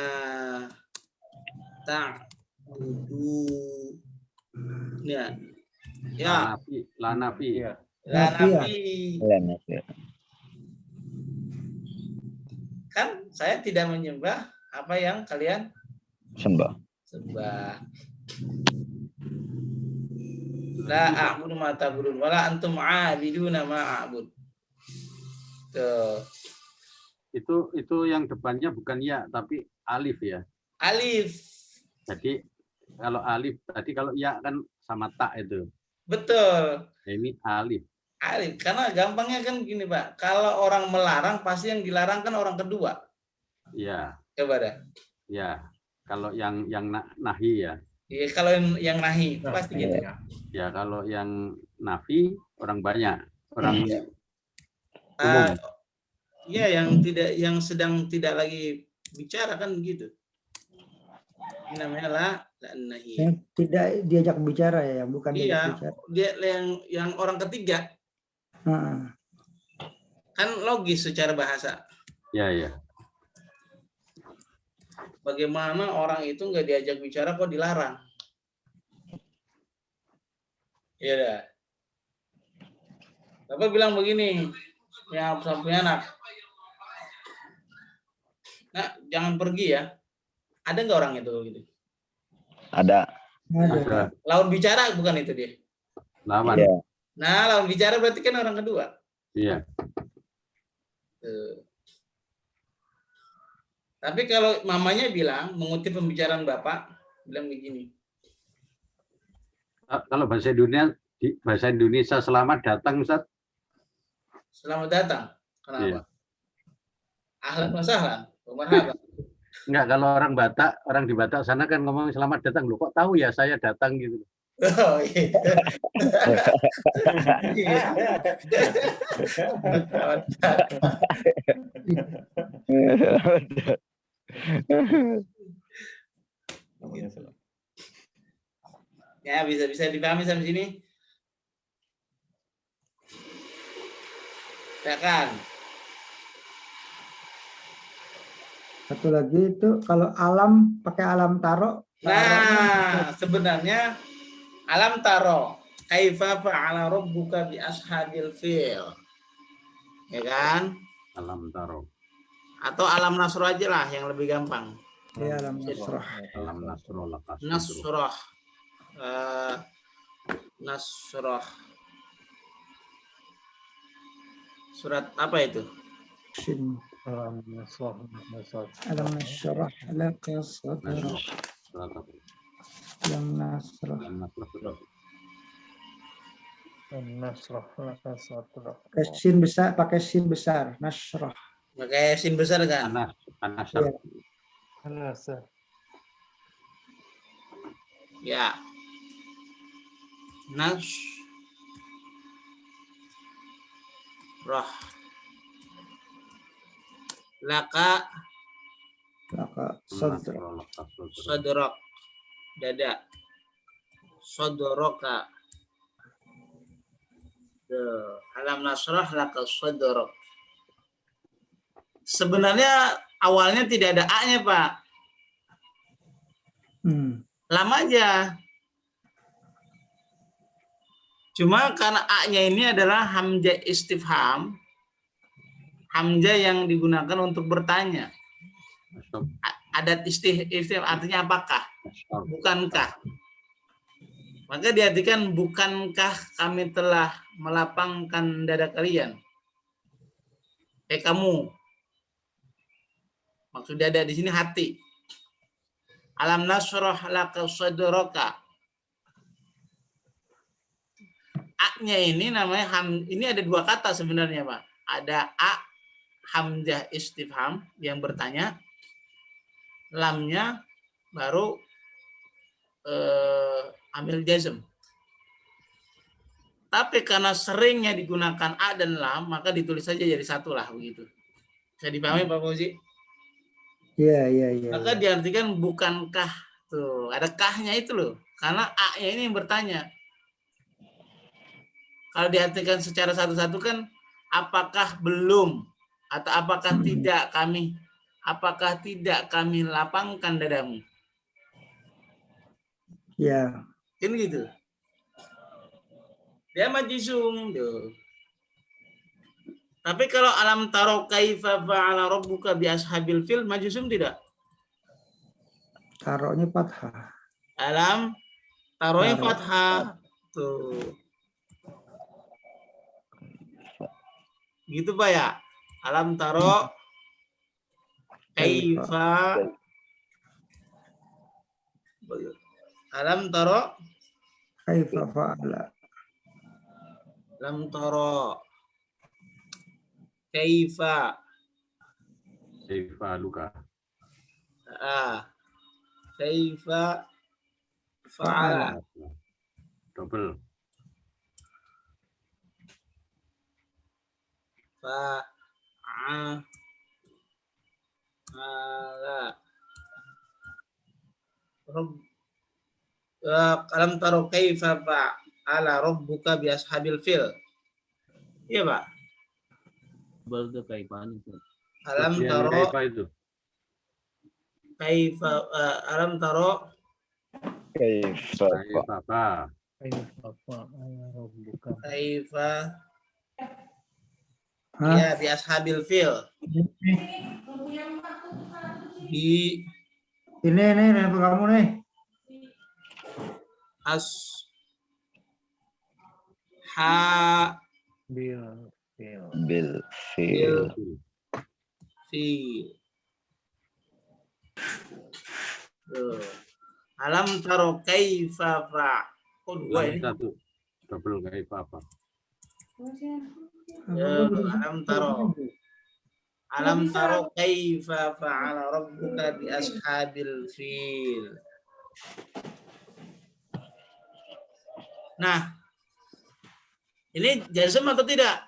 [SPEAKER 1] ta'budu. Ya. Ya.
[SPEAKER 6] La nafi.
[SPEAKER 1] La
[SPEAKER 5] Nafiyah.
[SPEAKER 1] nafi.
[SPEAKER 2] Iya, nafiyah.
[SPEAKER 1] Kan saya tidak menyembah apa yang kalian
[SPEAKER 2] Sembah.
[SPEAKER 1] sembah. La a'budu ma ta'budun wala antum 'abiduna ma a'bud. Tuh.
[SPEAKER 6] Itu yang depannya bukan ya tapi alif ya.
[SPEAKER 1] Alif.
[SPEAKER 6] Jadi kalau alif tadi, kalau ya kan sama tak itu.
[SPEAKER 1] Betul.
[SPEAKER 6] Nah, ini alif.
[SPEAKER 1] Alif. Karena gampangnya kan gini, Pak. Kalau orang melarang pasti yang dilarang kan orang kedua.
[SPEAKER 6] Ya,
[SPEAKER 1] Coba dah.
[SPEAKER 6] ya. Kalau yang nahi ya.
[SPEAKER 1] Ya, kalau yang nahi pasti gitu.
[SPEAKER 6] Ya, kalau yang nafi orang banyak, orang
[SPEAKER 1] Iya.
[SPEAKER 6] umum.
[SPEAKER 1] Iya, yang sedang tidak lagi bicara kan gitu. Ini namanya la nahi.
[SPEAKER 5] Yang tidak diajak bicara ya, yang bukan diajak
[SPEAKER 1] Iya,
[SPEAKER 5] bicara.
[SPEAKER 1] dia yang orang ketiga
[SPEAKER 5] Heeh.
[SPEAKER 1] kan logis secara bahasa.
[SPEAKER 6] Ya, ya.
[SPEAKER 1] Bagaimana orang itu nggak diajak bicara kok dilarang? Iya dah. Bapak bilang begini, ya sampai anak. Nah, jangan pergi ya. Ada nggak orang itu gitu?
[SPEAKER 2] Ada.
[SPEAKER 6] Ada
[SPEAKER 1] Lawan bicara bukan itu dia.
[SPEAKER 6] lawan.
[SPEAKER 2] Iya.
[SPEAKER 1] Nah, lawan bicara berarti kan orang kedua.
[SPEAKER 6] Iya.
[SPEAKER 1] Tuh. Tapi kalau mamanya bilang, mengutip pembicaraan Bapak, bilang begini.
[SPEAKER 6] Kalau bahasa Indonesia selamat datang, Ustaz.
[SPEAKER 1] Selamat datang. Kenapa?
[SPEAKER 6] Iya.
[SPEAKER 1] Ahlan wa sahlan. Marhaban.
[SPEAKER 6] Enggak, kalau orang di Batak sana kan ngomong selamat datang. Loh, kok tahu ya saya datang gitu.
[SPEAKER 1] Oh iya. Iya. Selamat datang. Ya, bisa dipahami sampai sini? Ya kan?
[SPEAKER 5] Satu lagi itu kalau alam pakai alam taro.
[SPEAKER 1] Nah, sebenarnya alam taro kaifa fa'ala rabbuka bi ashabil fil. Ya kan?
[SPEAKER 6] Alam taro.
[SPEAKER 1] Atau alam nasro aja lah yang lebih gampang.
[SPEAKER 5] Ya, alam nasrah.
[SPEAKER 6] Alam nasro lakas.
[SPEAKER 1] Nasroh. Nasroh. Surat apa itu?
[SPEAKER 5] Shin.
[SPEAKER 7] Alam nasrah.
[SPEAKER 5] Alam nasrah laka sadrak. Alam nasrah. Pakai sin besar, nasrah.
[SPEAKER 1] Pakai sin besar kan?
[SPEAKER 6] Panas.
[SPEAKER 1] Ya. Nasrah. Laka
[SPEAKER 5] Sadrak.
[SPEAKER 1] sadrak. Dada. Sadroka. Alam nasrah laka sadrak. Sebenarnya awalnya tidak ada A-nya, Pak. Lama aja. Cuma karena A-nya ini adalah hamzah istifham, hamzah yang digunakan untuk bertanya. Adat istifham artinya apakah? Bukankah? Maka diartikan bukankah kami telah melapangkan dada kalian? Kamu. Maksud dada di sini hati. Alam nasrah laka sadraka. A-nya ini namanya ini ada dua kata sebenarnya, Pak. Ada A hamzah istifham yang bertanya, lamnya baru amil jazm. Tapi karena seringnya digunakan a dan lam, maka ditulis saja jadi satu lah begitu. Bisa dipahami Pak Fauzi?
[SPEAKER 5] Iya, iya, iya.
[SPEAKER 1] Maka
[SPEAKER 5] Iya.
[SPEAKER 1] diartikan bukankah, tuh ada kahnya itu loh. Karena a-nya ini yang bertanya. Kalau diartikan secara satu-satu kan apakah belum atau apakah tidak kami lapangkan dadamu.
[SPEAKER 5] Iya.
[SPEAKER 1] Kan gitu. Dia majzum tuh. Tapi kalau alam taro kaifa fa'ala rabbuka bi ashabil fil majzum tidak?
[SPEAKER 5] Taruhnya fathah.
[SPEAKER 1] Alam taronya
[SPEAKER 5] Taro.
[SPEAKER 1] fathah. Tuh. Gitu Pak ya. Alam taro kaifa alam taro
[SPEAKER 5] Kaifa fa'ala.
[SPEAKER 1] lam taro kaifa
[SPEAKER 6] Kaifa luka.
[SPEAKER 1] kaifa fa'ala
[SPEAKER 6] Double.
[SPEAKER 1] fa'ala alam taro kaifa fa'ala rabbuka bi ashabil fil. Iya Pak.
[SPEAKER 3] Double kayak mana itu?
[SPEAKER 1] Alam
[SPEAKER 6] Bagian
[SPEAKER 1] taro
[SPEAKER 6] kaifa itu.
[SPEAKER 1] kaifa alam taro
[SPEAKER 2] Kaifa
[SPEAKER 6] Kaifa apa?
[SPEAKER 1] kaifa
[SPEAKER 5] Hah?
[SPEAKER 1] ya bi ashabil fil di
[SPEAKER 5] Ini handphone kamu nih.
[SPEAKER 1] as ha
[SPEAKER 2] bil
[SPEAKER 1] bil
[SPEAKER 2] fil.
[SPEAKER 1] fil. Tuh. Alam taro kaifa fa. Oh, dua ini.
[SPEAKER 6] Satu. Double kaifa apa?
[SPEAKER 1] Alam taro kaifa fa'ala rabbuka bi ashabil fil. Nah, ini jazm atau tidak?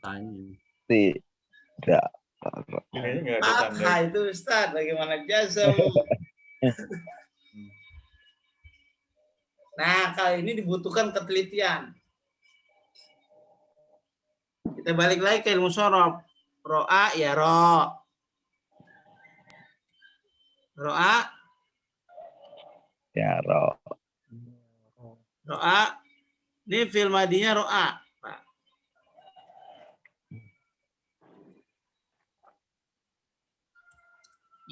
[SPEAKER 3] Tanya.
[SPEAKER 2] Tidak.
[SPEAKER 4] Ini nggak ada tanda.
[SPEAKER 1] Fathah itu Ustaz, bagaimana jazm? Nah, kali ini dibutuhkan ketelitian. Kita balik lagi ke ilmu sorof. Ro'a ya ro. Ro'a
[SPEAKER 2] Ya roh.
[SPEAKER 1] ro'a. Ini fil madinya ro'a, Pak.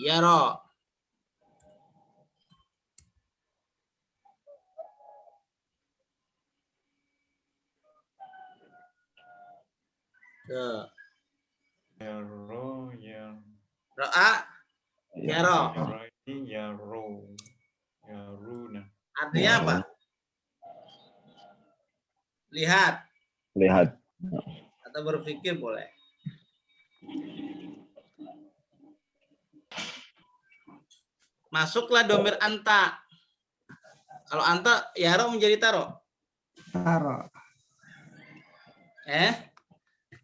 [SPEAKER 1] Ya ro. Tuh.
[SPEAKER 4] Ya ro, ya
[SPEAKER 1] Ro'a ya ro.
[SPEAKER 4] ini ya ro, ya runa.
[SPEAKER 1] Artinya apa? Lihat
[SPEAKER 2] Lihat.
[SPEAKER 1] atau berpikir boleh. Masuklah domir anta. Kalau anta ya ro menjadi taro.
[SPEAKER 5] Taro.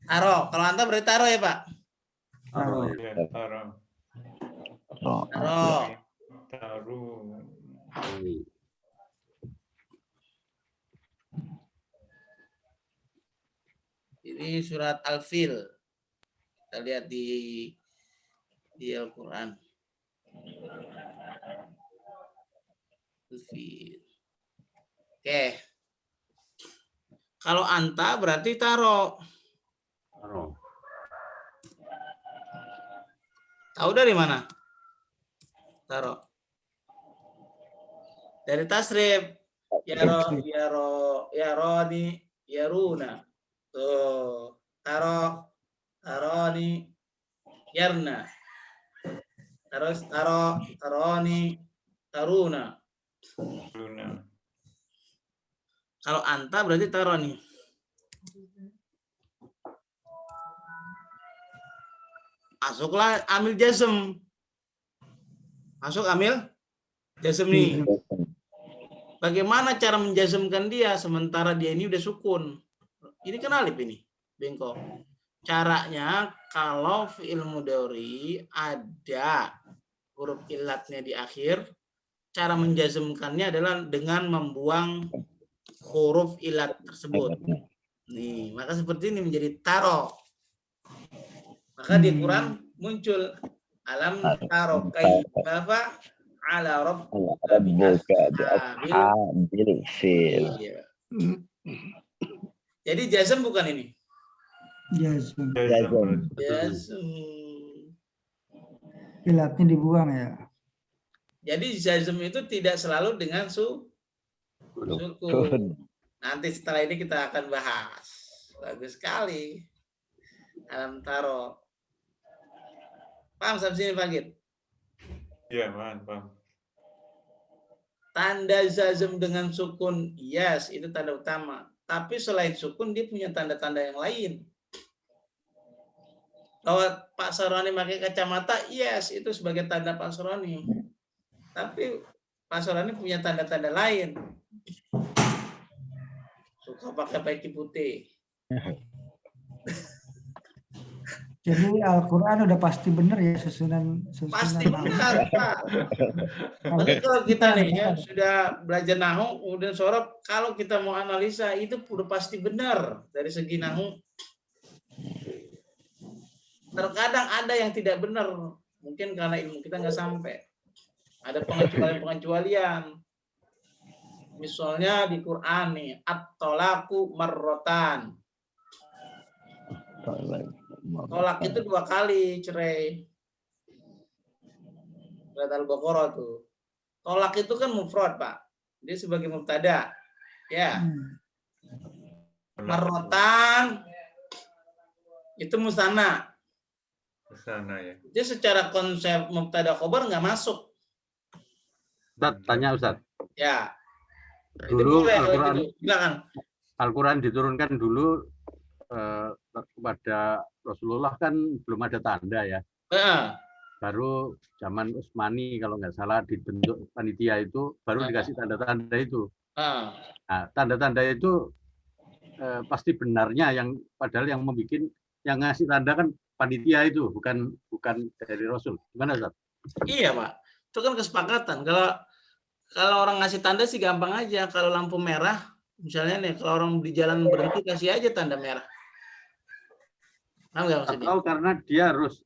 [SPEAKER 1] Taro. Kalau anta berarti taro ya Pak.
[SPEAKER 5] Taro.
[SPEAKER 4] Ya taro,
[SPEAKER 2] Roh.
[SPEAKER 1] Taro.
[SPEAKER 4] taru.
[SPEAKER 1] Ini surat Al-Fil. Kita lihat di Al-Quran. Al-Fil. Oke. Kalau anta berarti taro.
[SPEAKER 6] Taro.
[SPEAKER 1] Tahu dari mana? Taro. Dari tasrif. Ya roni, ya runa. Tuh. Taro, taroni, yarna. Terus taro, taroni, taruna.
[SPEAKER 4] Luna.
[SPEAKER 1] Kalau anta berarti taroni. Masuklah amil jazm. Masuk amil jazm nih. Bagaimana cara menjazmkan dia sementara dia ini udah sukun? Ini kan alif ini, bengkok. Caranya kalau fi'il mudhari ada huruf ilatnya di akhir, cara menjazmkannya adalah dengan membuang huruf ilat tersebut. Nih, maka seperti ini menjadi taro. Maka di Quran muncul alam taro kaifa ala rabbika
[SPEAKER 2] Rabbil fil.
[SPEAKER 1] Iya. Jadi jazm bukan ini.
[SPEAKER 5] Jazm.
[SPEAKER 2] Jazm.
[SPEAKER 1] Jazm.
[SPEAKER 5] Ilatnya dibuang ya.
[SPEAKER 1] Jadi jazm itu tidak selalu dengan sukun. Nanti setelah ini kita akan bahas. Bagus sekali. Alam taro. Paham sampai sini Pak Git?
[SPEAKER 4] Iya, paham.
[SPEAKER 1] Tanda jazm dengan sukun, yes, itu tanda utama. Tapi selain sukun, dia punya tanda-tanda yang lain. Kalau Pak Saroni pakai kacamata, yes, itu sebagai tanda Pak Saroni. Tapi Pak Saroni punya tanda-tanda lain. Suka pakai peci putih.
[SPEAKER 5] Jadi Al-Quran udah pasti benar ya susunan.
[SPEAKER 1] Pasti benar, Pak. Tapi kalau kita nih ya sudah belajar nahu, kemudian sorob, kalau kita mau analisa itu udah pasti benar dari segi nahu. Terkadang ada yang tidak benar, mungkin karena ilmu kita nggak sampai. Ada pengecualian-pengecualian. Misalnya di Quran nih, at-tolaku marrotan. Tolak itu 2 kali cerai. Surat Al-Baqarah tuh. Tolak itu kan mufrad, Pak. Dia sebagai mubtada. Ya. Marrotan itu musanna.
[SPEAKER 4] Sana ya.
[SPEAKER 1] Dia secara konsep mubtada khobar nggak masuk.
[SPEAKER 6] Ustaz, tanya Ustaz.
[SPEAKER 1] Ya.
[SPEAKER 6] Dulu
[SPEAKER 1] boleh,
[SPEAKER 6] Al-Quran
[SPEAKER 1] gitu. Silakan.
[SPEAKER 6] Al-Quran diturunkan dulu kepada Rasulullah kan belum ada tanda ya. Baru zaman Utsmani kalau nggak salah dibentuk panitia itu baru dikasih tanda-tanda itu. Nah, tanda-tanda itu pasti benarnya yang padahal yang membuat yang ngasih tanda kan panitia itu bukan dari Rasul. Gimana Ustaz?
[SPEAKER 1] Iya, Pak. Itu kan kesepakatan. Kalau orang ngasih tanda sih gampang aja. Kalau lampu merah, misalnya nih, kalau orang di jalan berhenti kasih aja tanda merah. Paham nggak maksudnya?
[SPEAKER 6] Atau karena dia harus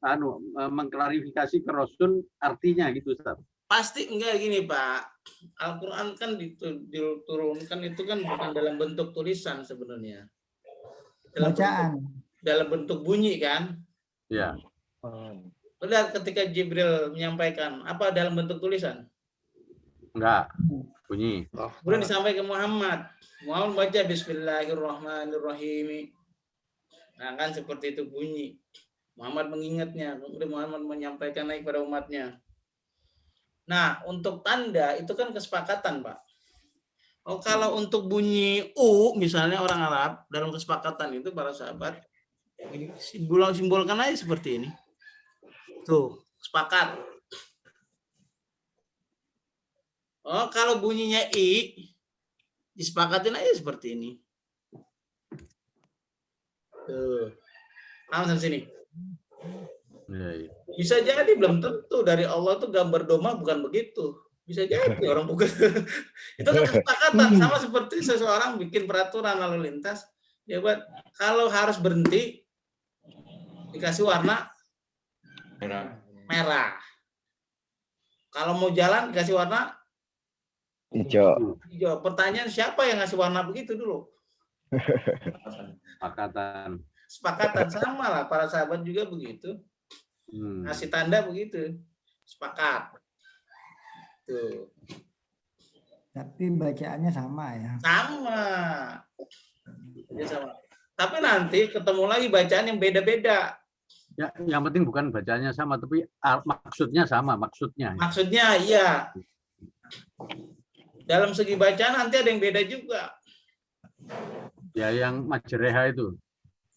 [SPEAKER 6] mengklarifikasi ke Rasul artinya gitu Ustaz.
[SPEAKER 1] Pasti enggak gini, Pak. Al-Quran kan diturunkan itu kan bukan dalam bentuk tulisan sebenarnya.
[SPEAKER 5] Bacaan.
[SPEAKER 1] Dalam bentuk bunyi kan?
[SPEAKER 6] Ya.
[SPEAKER 1] Lihat ketika Jibril menyampaikan, apa dalam bentuk tulisan?
[SPEAKER 6] Enggak. Bunyi.
[SPEAKER 1] Kemudian disampaikan ke Muhammad. Muhammad baca Bismillahirrahmanirrahim. Nah kan seperti itu bunyi. Muhammad mengingatnya. Kemudian Muhammad menyampaikan lagi kepada umatnya. Nah untuk tanda itu kan kesepakatan, Pak. Oh, kalau untuk bunyi U misalnya orang Arab dalam kesepakatan itu para sahabat simbolkan aja seperti ini. Tuh, sepakat. Oh, kalau bunyinya I disepakatin aja seperti ini. Tuh. Paham sampai sini?
[SPEAKER 6] Ya.
[SPEAKER 1] Bisa jadi belum tentu dari Allah tuh gambar doma bukan begitu. Bisa jadi orang bukan. Itu kan kesepakatan sama seperti seseorang bikin peraturan lalu lintas. Ya buat kalau harus berhenti dikasih warna merah. Kalau mau jalan dikasih warna
[SPEAKER 2] Hijau.
[SPEAKER 1] hijau. Pertanyaan siapa yang ngasih warna begitu dulu? Sepakatan sama lah para sahabat juga begitu. Ngasih tanda begitu. Sepakat. Tuh.
[SPEAKER 5] Tapi bacaannya sama ya.
[SPEAKER 1] Sama. Tapi nanti ketemu lagi bacaan yang beda-beda.
[SPEAKER 6] Ya, yang penting bukan bacanya sama, tapi maksudnya sama, maksudnya.
[SPEAKER 1] Maksudnya iya. Dalam segi bacaan nanti ada yang beda juga.
[SPEAKER 6] Ya, yang majreha itu.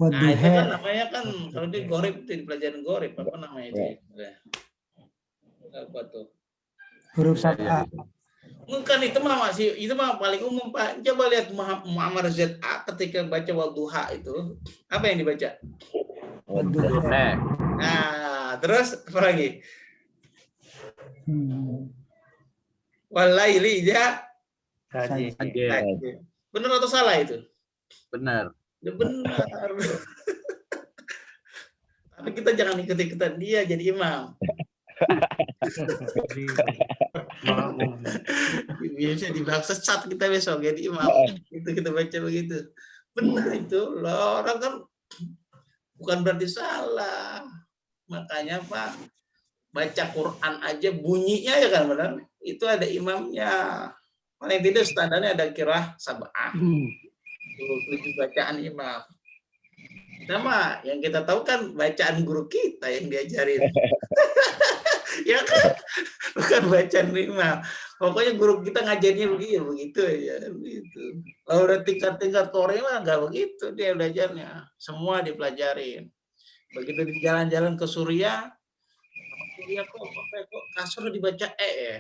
[SPEAKER 1] Nah, itu kan namanya kan kalau di gorib itu di pelajaran gorib apa namanya itu? Apa tuh?
[SPEAKER 5] Huruf sab'a.
[SPEAKER 1] Bukan itu mah masih itu mah paling umum Pak. Coba lihat Muhammad ZA ketika baca wadduha itu apa yang dibaca?
[SPEAKER 6] Duha.
[SPEAKER 1] Nah, terus apa lagi?
[SPEAKER 5] Hmm.
[SPEAKER 1] Walaili ya.
[SPEAKER 5] Saja.
[SPEAKER 1] Benar atau salah itu?
[SPEAKER 6] Benar.
[SPEAKER 1] Ya benar. Tapi kita jangan ikut-ikutan dia jadi imam. Biasanya dibilang sesat kita besok jadi imam. Itu kita baca begitu. Benar itu. Loh, orang kan bukan berarti salah. Makanya Pak, baca Quran aja bunyinya ya kan benar. Itu ada imamnya. Paling tidak standarnya ada qiraah sab'ah. 27 bacaan imam. Sama yang kita tahu kan bacaan guru kita yang diajarin. Ya kan? Bukan bacaan imam. Pokoknya guru kita ngajarnya begitu ya, begitu. Kalau udah tingkat-tingkat Korea mah enggak begitu dia belajarnya. Semua dipelajarin. Begitu di jalan-jalan ke Suriah kok kasur dibaca ya.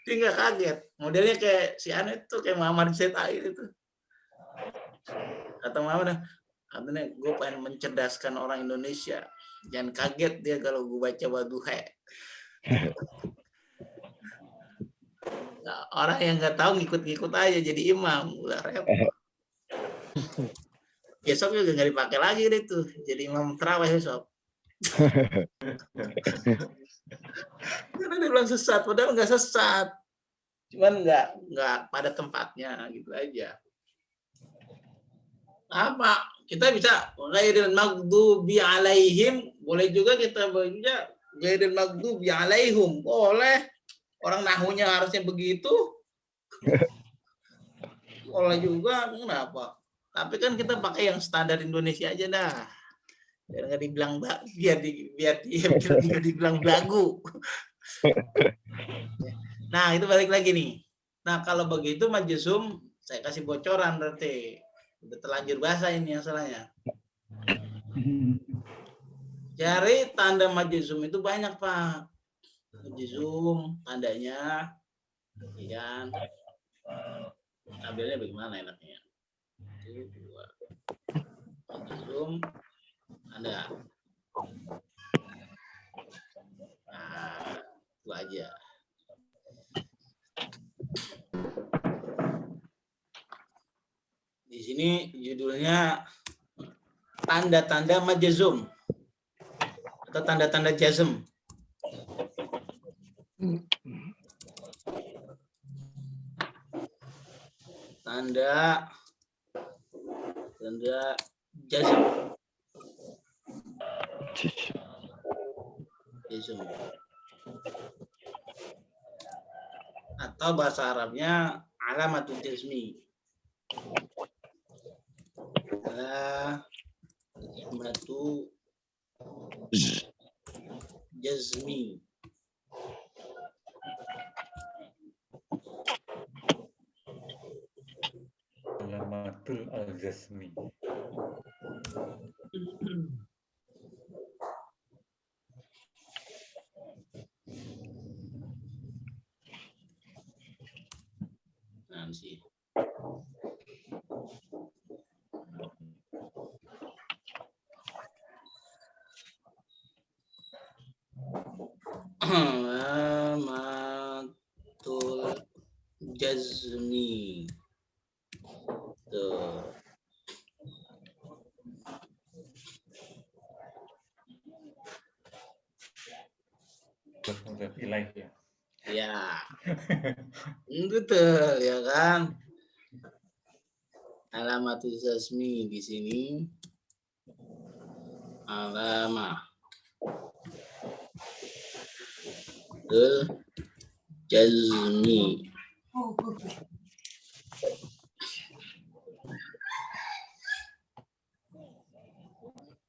[SPEAKER 1] Dia nggak kaget. Modelnya kayak si Ane itu kayak Muhammad ZA itu. Kata Muhammad, katanya gue pengen mencerdaskan orang Indonesia. Jangan kaget dia kalau gue baca wadduha. Nah, orang yang nggak tahu ngikut-ngikut aja jadi imam. Udah repot. Besok juga nggak dipakai lagi deh tuh. Jadi imam terawih besok. Karena dia bilang sesat, padahal nggak sesat. Cuman nggak pada tempatnya gitu aja. Apa kita bisa ghairil maghdubi alaihim, boleh juga kita baca ghairil maghdubi alaihim, boleh. Orang nahunya harusnya begitu. Boleh juga, kenapa? Tapi kan kita pakai yang standar Indonesia aja dah. Biar nggak dibilang biar dia nggak dibilang belagu. Nah, itu balik lagi nih. Nah, kalau begitu majzum saya kasih bocoran berarti. Udah terlanjur bahasa ini masalahnya. Cari tanda majzum itu banyak, Pak. Majzum tandanya kemudian tabelnya bagaimana enaknya? Majzum ada. Nah, itu aja. Di sini judulnya tanda-tanda majzum atau tanda-tanda jazm. Tanda jazm. Jazm. Atau bahasa Arabnya alamatul jazmi. Alamatu jazmi.
[SPEAKER 4] Alamatul al-jazmi.
[SPEAKER 1] Nanti. Alamatul jazmi. Tuh.
[SPEAKER 4] Mudhaf ilaih ya.
[SPEAKER 1] Ya. Betul ya kan? Alamatul jazmi di sini. Alamatul jazmi.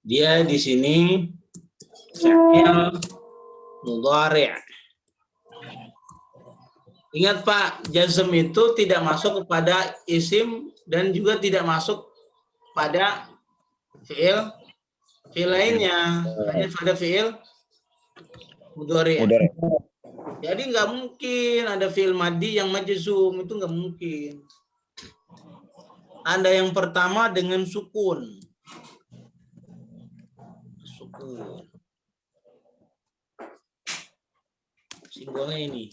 [SPEAKER 1] Dia di sini fi'il mudhari'. Ingat Pak, jazm itu tidak masuk kepada isim dan juga tidak masuk pada fi'il lainnya. Hanya pada fi'il mudhari'. Jadi nggak mungkin ada fi'il madhi yang majzum, itu nggak mungkin. Tanda yang pertama dengan sukun. Sukun. Simbolnya ini.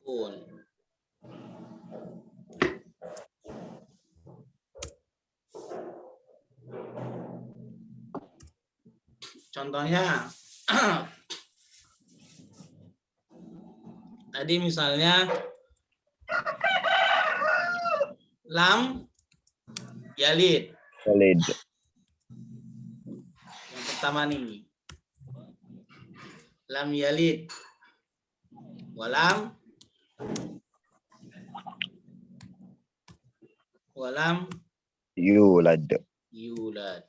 [SPEAKER 1] Sukun. Contohnya, tadi misalnya lam yalid.
[SPEAKER 2] Solid.
[SPEAKER 1] Yang pertama nih. Lam yalid. Walam
[SPEAKER 2] Yulad.
[SPEAKER 1] yulad.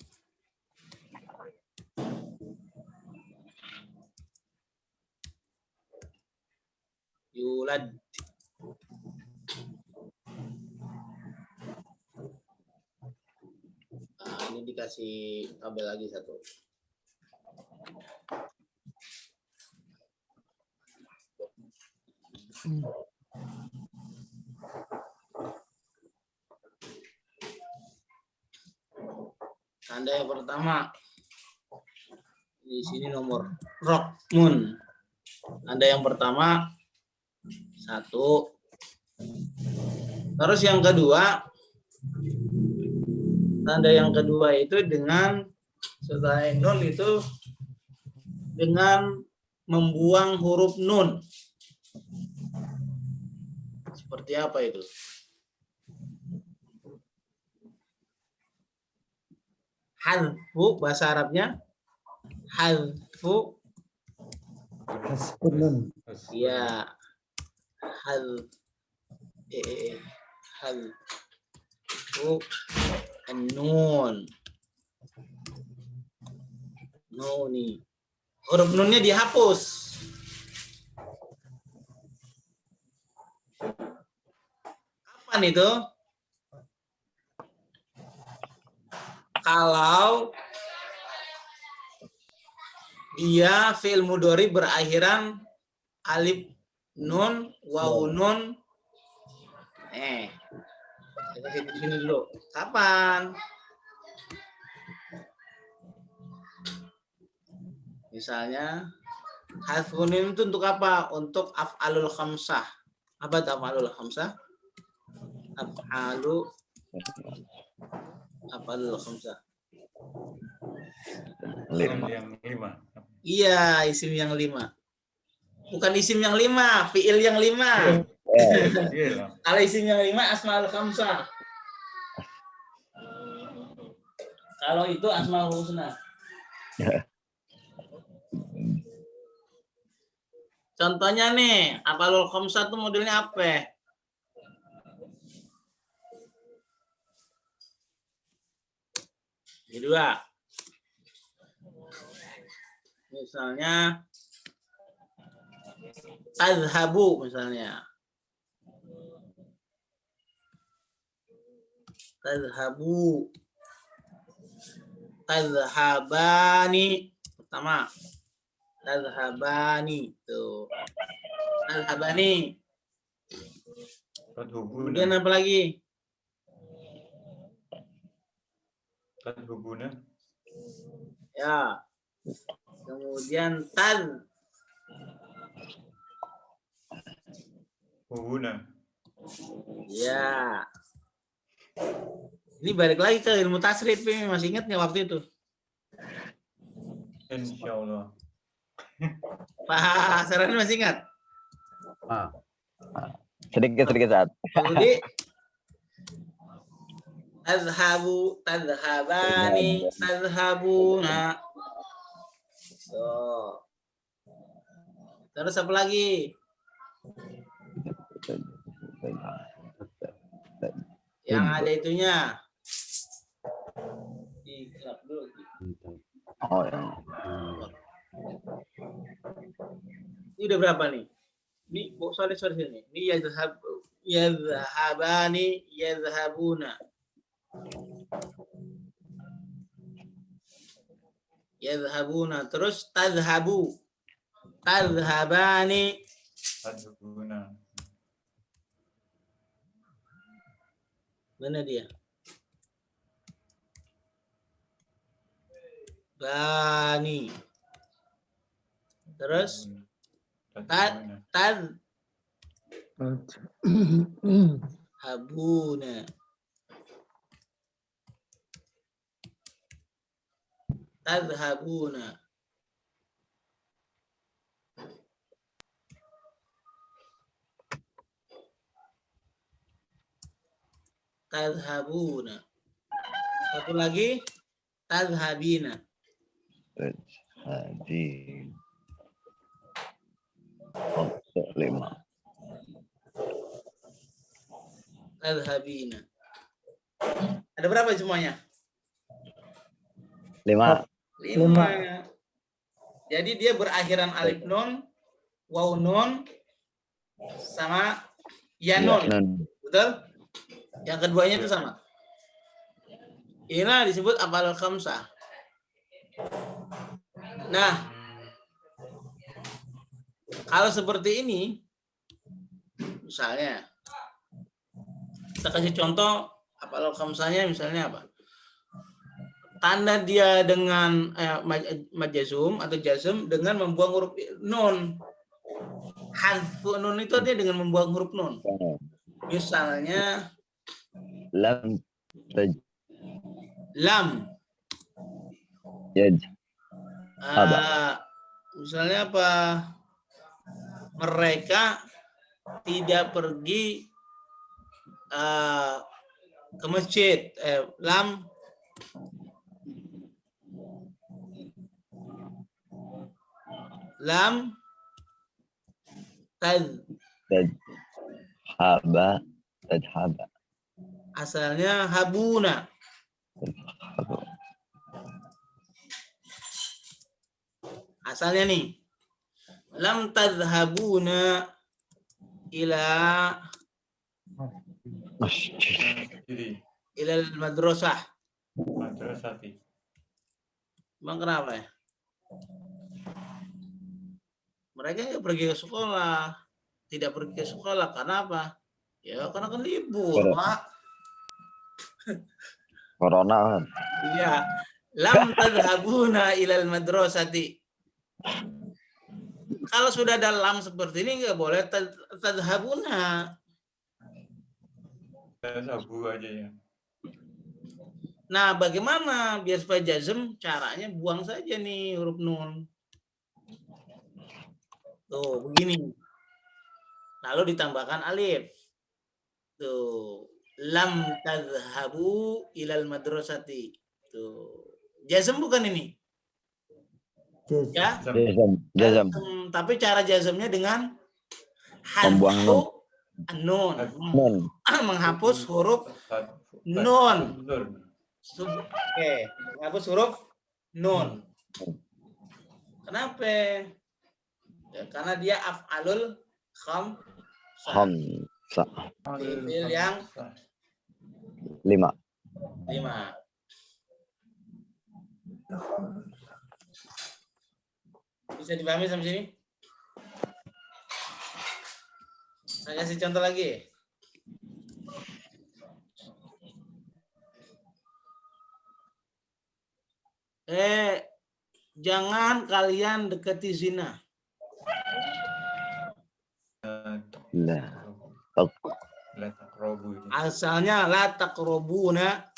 [SPEAKER 1] Yulad. Nah, ini dikasih tabel lagi satu. Tanda yang pertama. Di sini nomor rokmun. Tanda yang pertama 1. Terus yang kedua, tanda yang kedua itu dengan setelah nun itu dengan membuang huruf nun. Seperti apa itu? Hadfu bahasa Arabnya hadfu.
[SPEAKER 5] Hasbun nun.
[SPEAKER 1] Ya, hadfu an-nun. Nuni. Huruf nunnya dihapus. Kapan itu? Kalau dia fi'il mudhari berakhiran alif nun, waw nun. Kita di sini dulu. Kapan? Misalnya hadfun nun itu untuk apa? Untuk af'alul khamsah. Apa itu af'alul khamsah? Af'alul khamsah.
[SPEAKER 4] Yang 5.
[SPEAKER 1] Iya, isim yang 5. Bukan isim yang 5, fi'il yang 5. Kalau isim yang 5 asmaul khamsah. Kalau itu asmaul husna. Contohnya nih, af'alul khamsah itu modelnya apa? Ini 2. Misalnya tadhabu misalnya. Tadhabu. Tadhabani. Pertama. Tadhabani. Tuh. Tadhabani. Kemudian apa lagi?
[SPEAKER 4] Tadhubuna.
[SPEAKER 1] Ya. Kemudian
[SPEAKER 4] Hubuna.
[SPEAKER 1] Ya. Ini balik lagi ke ilmu tasrif, masih ingat nggak waktu itu?
[SPEAKER 4] Insya Allah.
[SPEAKER 1] Pak Sarani masih ingat?
[SPEAKER 2] Sedikit saat.
[SPEAKER 1] Jadi tadhabu, tadhabani, tadhabuna. So. Terus apa lagi? Yang ada itunya. Dikelap dulu.
[SPEAKER 2] Oh ya.
[SPEAKER 1] Ini udah berapa nih? Ini sorry sini. Ini Yadhhabani, yadhhabuna. Yadhhabuna. Terus tadhhabu. Tadhhabani.
[SPEAKER 4] Tadhhabuna.
[SPEAKER 1] Mana dia? Bani. Terus
[SPEAKER 4] Tadhhabuna.
[SPEAKER 1] Habuna. Tadhhabuna. Tadhhabuna. Satu lagi tadhhabina.
[SPEAKER 2] Tadhhabin. 5.
[SPEAKER 1] Tadhhabina. Ada berapa semuanya?
[SPEAKER 2] 5.
[SPEAKER 1] 5. Jadi dia berakhiran alif nun, waw nun, sama ya nun. Betul? Yang keduanya itu sama. Inilah disebut af'al khamsah. Nah, kalau seperti ini, misalnya, kita kasih contoh af'al khamsahnya misalnya apa? Tanda dia dengan majazum atau jazm dengan membuang huruf nun. Hadfu nun itu artinya dengan membuang huruf nun. Misalnya
[SPEAKER 2] Lam
[SPEAKER 1] lam. Misalnya apa? Mereka tidak pergi ke masjid. Lam
[SPEAKER 2] tadhhaba.
[SPEAKER 1] Asalnya habuna. Asalnya nih. Lam tadhhabuna ila madrasah.
[SPEAKER 4] Madrasati.
[SPEAKER 1] Bang, kenapa ya? Mereka nggak pergi ke sekolah. Tidak pergi ke sekolah. Karena apa? Ya, karena kan libur, Pak.
[SPEAKER 2] Corona.
[SPEAKER 1] Iya. Lam tadhhabuna ilal madrasati. Kalau sudah ada lam seperti ini nggak boleh tadhhabuna.
[SPEAKER 4] Tadhhabu aja ya.
[SPEAKER 1] Nah, bagaimana biar supaya jazm? Caranya buang saja nih huruf nun. Tuh, begini. Lalu ditambahkan alif. Tuh, lam tadhhabu ilal madrasati. Tuh. Jazm bukan ini? Ya?
[SPEAKER 2] Jazm.
[SPEAKER 1] Tapi cara jazmnya dengan
[SPEAKER 2] Membuang nun.
[SPEAKER 1] Nun. Menghapus huruf nun. Oke, menghapus huruf nun. Kenapa? Ya, karena dia af'alul
[SPEAKER 2] khamsah.
[SPEAKER 1] Fi'il yang
[SPEAKER 2] 5.
[SPEAKER 1] Bisa dipahami sampai sini? Saya kasih contoh lagi. Jangan kalian dekati zina. Asalnya la taqrabuna.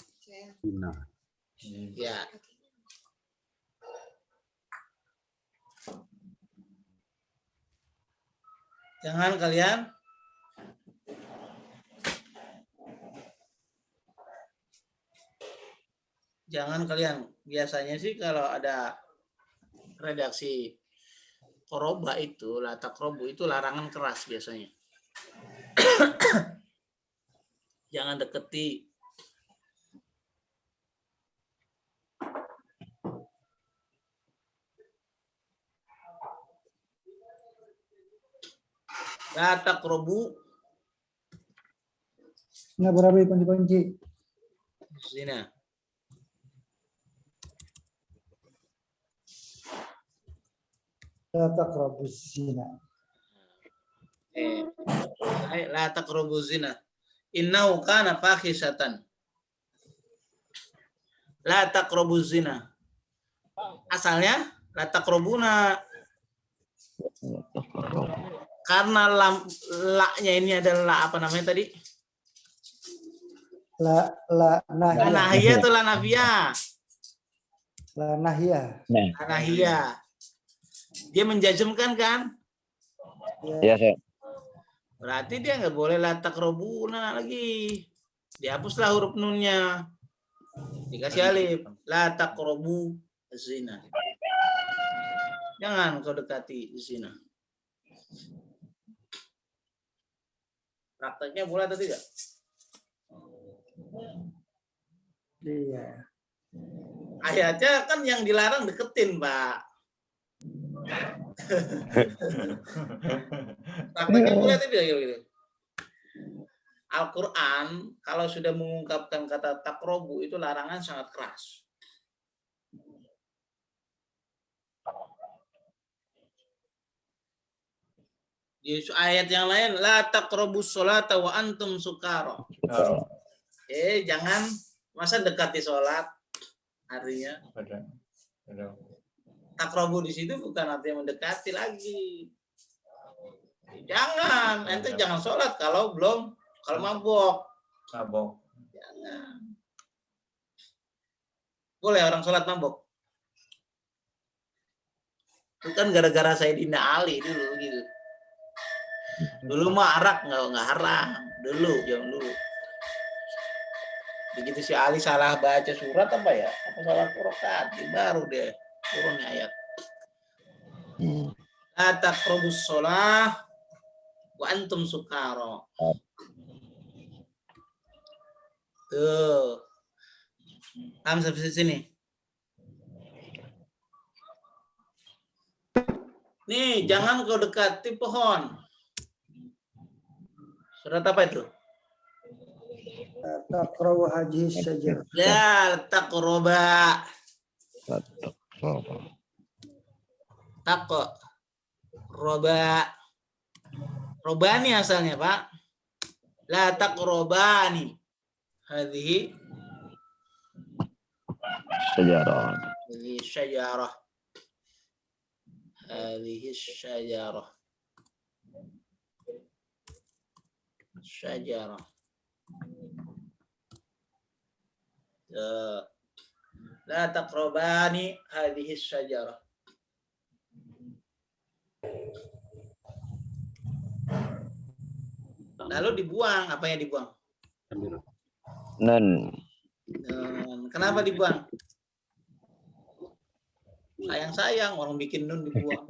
[SPEAKER 1] Ya. Jangan kalian biasanya sih kalau ada redaksi koroba itu la taqrabu itu larangan keras biasanya. Jangan deketi. La taqrabu
[SPEAKER 5] Nggak berapa kunci-kunci.
[SPEAKER 1] Zina.
[SPEAKER 5] La taqrabuz zina.
[SPEAKER 1] La taqrabuz zina. Innahu kana fahisatan. La taqrabuz zina. Asalnya la taqrabuna. Karena la-nya ini adalah apa namanya tadi?
[SPEAKER 5] La
[SPEAKER 1] La
[SPEAKER 5] nahiyah.
[SPEAKER 1] nahiyah atau la nafiyah?
[SPEAKER 5] La nahiyah.
[SPEAKER 1] La nahiyah. Dia menjazmkan kan?
[SPEAKER 2] Iya, Syekh.
[SPEAKER 1] Berarti dia nggak boleh la taqrabuna lagi. Dihapuslah huruf nunnya. Dikasih alif. La taqrabu zina. Jangan kau dekati zina. Prakteknya boleh atau tidak?
[SPEAKER 5] Iya.
[SPEAKER 1] Ayatnya kan yang dilarang deketin, Pak. Prakteknya boleh atau tidak gitu? Al-Quran kalau sudah mengungkapkan kata takrobu itu larangan sangat keras. Di ayat yang lain, la taqrabus sholata wa antum sukara. Jangan masa dekati sholat, artinya. Takrobu di situ bukan artinya mendekati lagi. Jangan, ente jangan sholat kalau mabok. Jangan. Boleh orang sholat mabok? Bukan gara-gara Sayyidina Ali dulu gitu. Dulu mah arak nggak haram. Jangan dulu. Begitu si Ali salah baca surat apa ya? Apa salah qiraat? Baru deh turun ayat. La taqrabus shalah wa antum sukara. Tuh. Paham sampai sini? Nih, jangan kau dekati pohon. Surat apa itu?
[SPEAKER 5] Taqrabu hadhihi syajarah.
[SPEAKER 1] La taqraba. Taqraba. Robani asalnya, Pak. La taqrabani. Hadhihi
[SPEAKER 2] Sejarah.
[SPEAKER 1] syajarah. Hadhihi syajarah. Syajarah. La taqrabani hadhihi syajarah. Lalu dibuang, apa yang dibuang?
[SPEAKER 2] Nun.
[SPEAKER 1] Kenapa dibuang? Sayang orang bikin nun dibuang.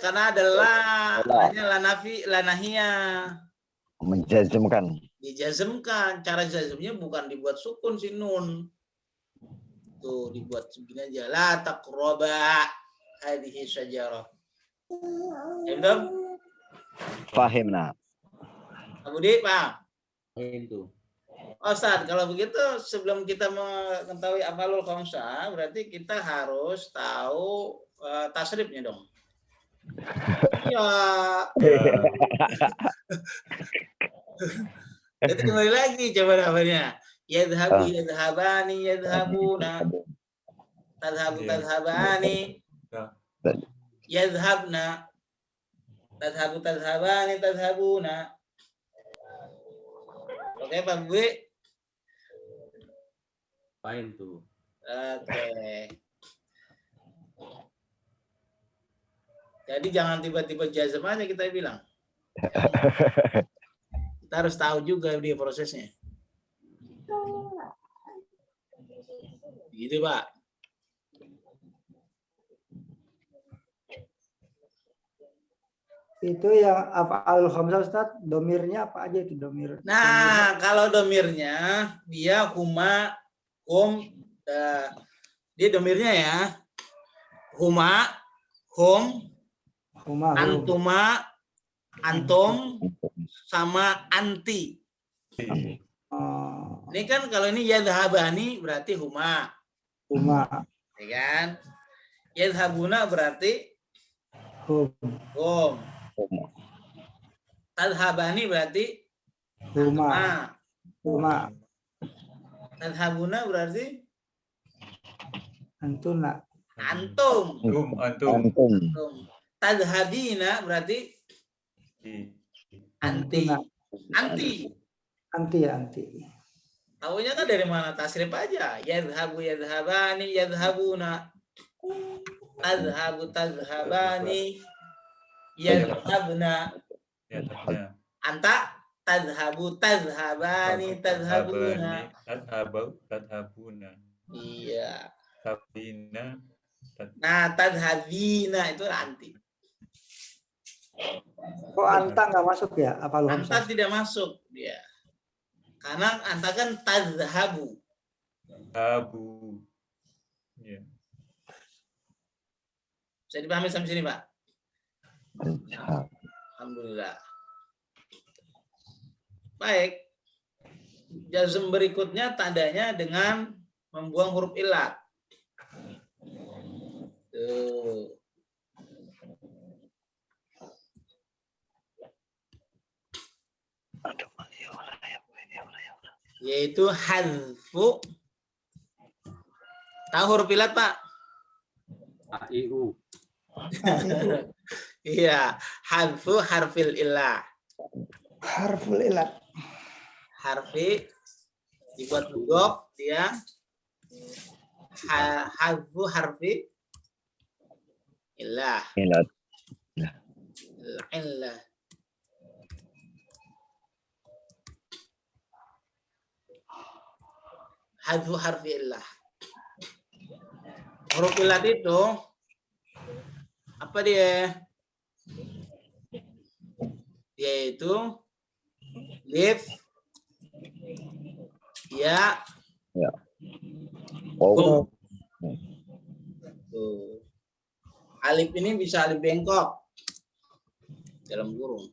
[SPEAKER 1] Karena adalah la nahiyah.
[SPEAKER 2] Menjazmkan.
[SPEAKER 1] Dijazmkan, cara jazmnya bukan dibuat sukun si nun. Tuh dibuat begini aja. La taqraba hadhihi syajarah. Paham?
[SPEAKER 2] Fahimna.
[SPEAKER 1] Abu Di, paham?
[SPEAKER 3] Itu.
[SPEAKER 1] Ustaz, kalau begitu sebelum kita mengetahui afalul khamsah, berarti kita harus tahu tasrifnya dong. Iya. Jadi kembali lagi coba namanya. Yadhabu yadhabani yadhabuna. Tadhabu tadhabani. Yadhabna. Tadhabu tadhabani tadhabuna. Oke, Pak Bui?
[SPEAKER 3] Fine tuh.
[SPEAKER 1] Oke. Jadi jangan tiba-tiba jazm aja kita bilang. Kita harus tahu juga dia prosesnya. Gitu, Pak.
[SPEAKER 5] Itu yang af'alul khamsah Ustaz, domirnya apa aja itu domir?
[SPEAKER 1] Nah, kalau domirnya dia huma, dia domirnya ya. Huma, hum,
[SPEAKER 5] Huma,
[SPEAKER 1] antuma, Antum sama anti.
[SPEAKER 5] Oh,
[SPEAKER 1] Ini kan kalau ini yadhabani berarti huma,
[SPEAKER 5] huma,
[SPEAKER 1] ya kan? Yadhabuna berarti
[SPEAKER 5] hum,
[SPEAKER 1] hum. Tadhabani berarti
[SPEAKER 5] huma,
[SPEAKER 1] antuma.
[SPEAKER 5] huma,
[SPEAKER 1] Tadhabuna berarti
[SPEAKER 5] antuna,
[SPEAKER 1] antum.
[SPEAKER 4] Antum.
[SPEAKER 1] Antum. Tadhabina berarti anti.
[SPEAKER 5] antuna,
[SPEAKER 1] Anti.
[SPEAKER 5] anti, anti.
[SPEAKER 1] Tahunya kan dari mana? Tasrif aja. Yadhabu, yadhabani, yadhabuna. Tadhabu, tadhabani. Yadhabna. Anta tadhabu, tadhabani, tadhabuna.
[SPEAKER 4] Tadhabuna.
[SPEAKER 1] Iya.
[SPEAKER 4] Tabina.
[SPEAKER 1] Nah, tadhabina itu anti.
[SPEAKER 5] Kok anta nggak masuk ya? Apa lu
[SPEAKER 1] Anta tidak masuk dia. Karena anta kan tadhabu.
[SPEAKER 4] Abu. Ya.
[SPEAKER 1] Bisa dipahami sampai sini, Pak? Alhamdulillah. Baik. Jazm berikutnya tandanya dengan membuang huruf ilat. Tuh. Yaitu hadfu. Tahu huruf ilat, Pak?
[SPEAKER 6] AIU.
[SPEAKER 1] Iya, hadfu harfil ilah.
[SPEAKER 5] harful ilat.
[SPEAKER 1] Harfi dibuat mudhof dia hadfu harfi ilah. Ilah. Hadfu harfi ilah. Huruf ilat itu apa dia? Yaitu lif, ya,
[SPEAKER 2] Oh,
[SPEAKER 1] tuh. Alif ini bisa alif bengkok dalam kurung.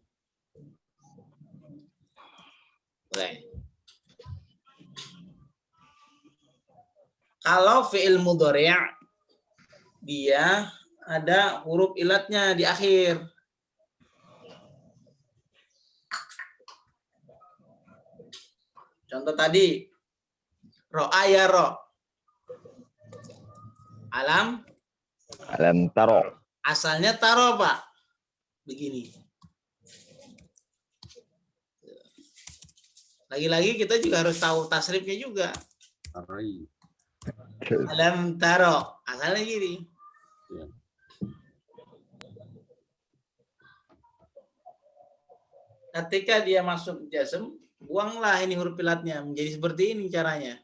[SPEAKER 1] Boleh. Kalau fi'il mudhari' dia ada huruf ilatnya di akhir. Contoh tadi, ro'a ya ro. Alam
[SPEAKER 2] taro.
[SPEAKER 1] asalnya taro, Pak. Begini. Lagi-lagi kita juga harus tahu tasrifnya juga.
[SPEAKER 6] Tarai.
[SPEAKER 1] Alam taro, asalnya gini.
[SPEAKER 6] Ya.
[SPEAKER 1] Ketika dia masuk jazm, buanglah ini huruf ilatnya menjadi seperti ini caranya.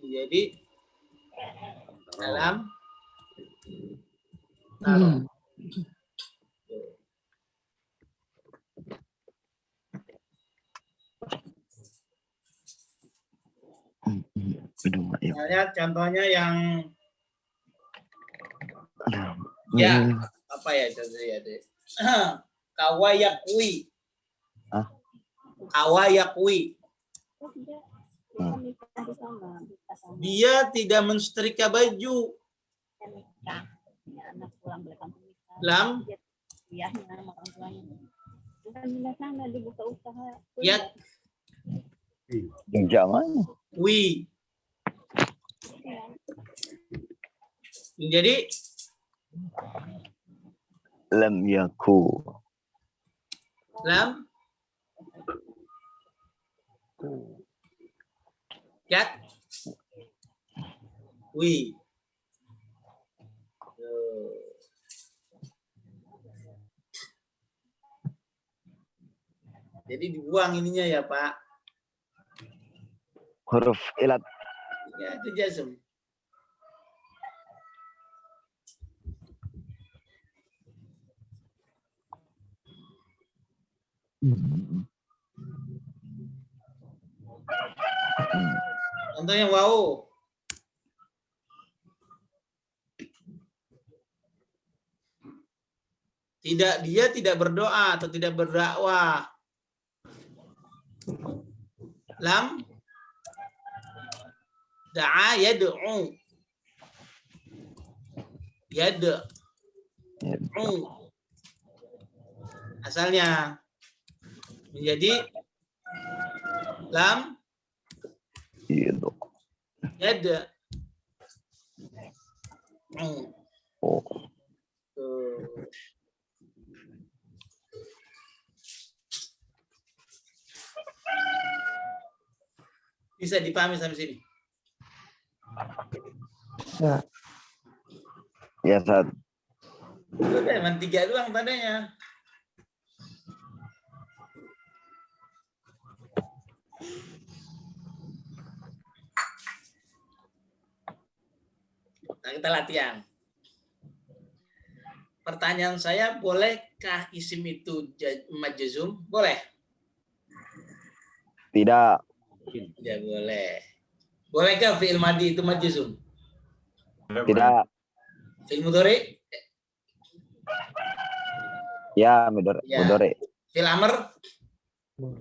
[SPEAKER 1] Jadi dalam taro. Misalnya contohnya yang ya apa ya contohnya deh. Kawayakwi. Kawayakwi. Dia tidak mensetrika baju. Lam. Ya.
[SPEAKER 2] Jangan.
[SPEAKER 1] Wi. Jadi
[SPEAKER 2] Lam yaku.
[SPEAKER 1] lam yak wi. Jadi dibuang ininya ya, Pak.
[SPEAKER 2] Huruf ilat.
[SPEAKER 1] Ya, itu jazm. Contohnya wow. Dia tidak berdoa atau tidak berdakwah. Lam da'a yad'u. Yad'u. Asalnya menjadi lam yad'u.
[SPEAKER 2] Oh.
[SPEAKER 1] Bisa dipahami sampai sini?
[SPEAKER 5] Ya.
[SPEAKER 2] Ya, Ustaz.
[SPEAKER 1] Udah, emang 3 doang tandanya. Nah, kita latihan. Pertanyaan saya, bolehkah isim itu majzum? Boleh?
[SPEAKER 2] Tidak.
[SPEAKER 1] Tidak boleh. Bolehkah fi'il madi itu majzum?
[SPEAKER 2] Tidak.
[SPEAKER 1] Fi'il mudhari?
[SPEAKER 2] Ya,
[SPEAKER 1] Ya.
[SPEAKER 2] mudhari.
[SPEAKER 1] Fi'il amr?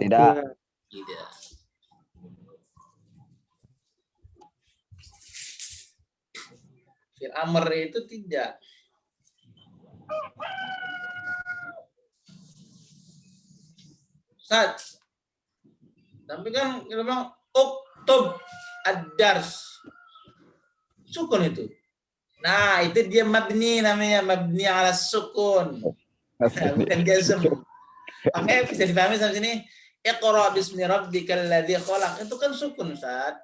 [SPEAKER 2] Tidak.
[SPEAKER 1] Tidak. Fi'il amr itu tidak. Ustaz, tapi kan kita bilang uktub ad-dars. Sukun itu. Nah, itu dia mabni namanya, mabni ala sukun. Nah, bukan jazm. Oke, bisa dipahami sampai sini? Iqra bismi rabbikal ladzi khalaq. Itu kan sukun, Ustaz.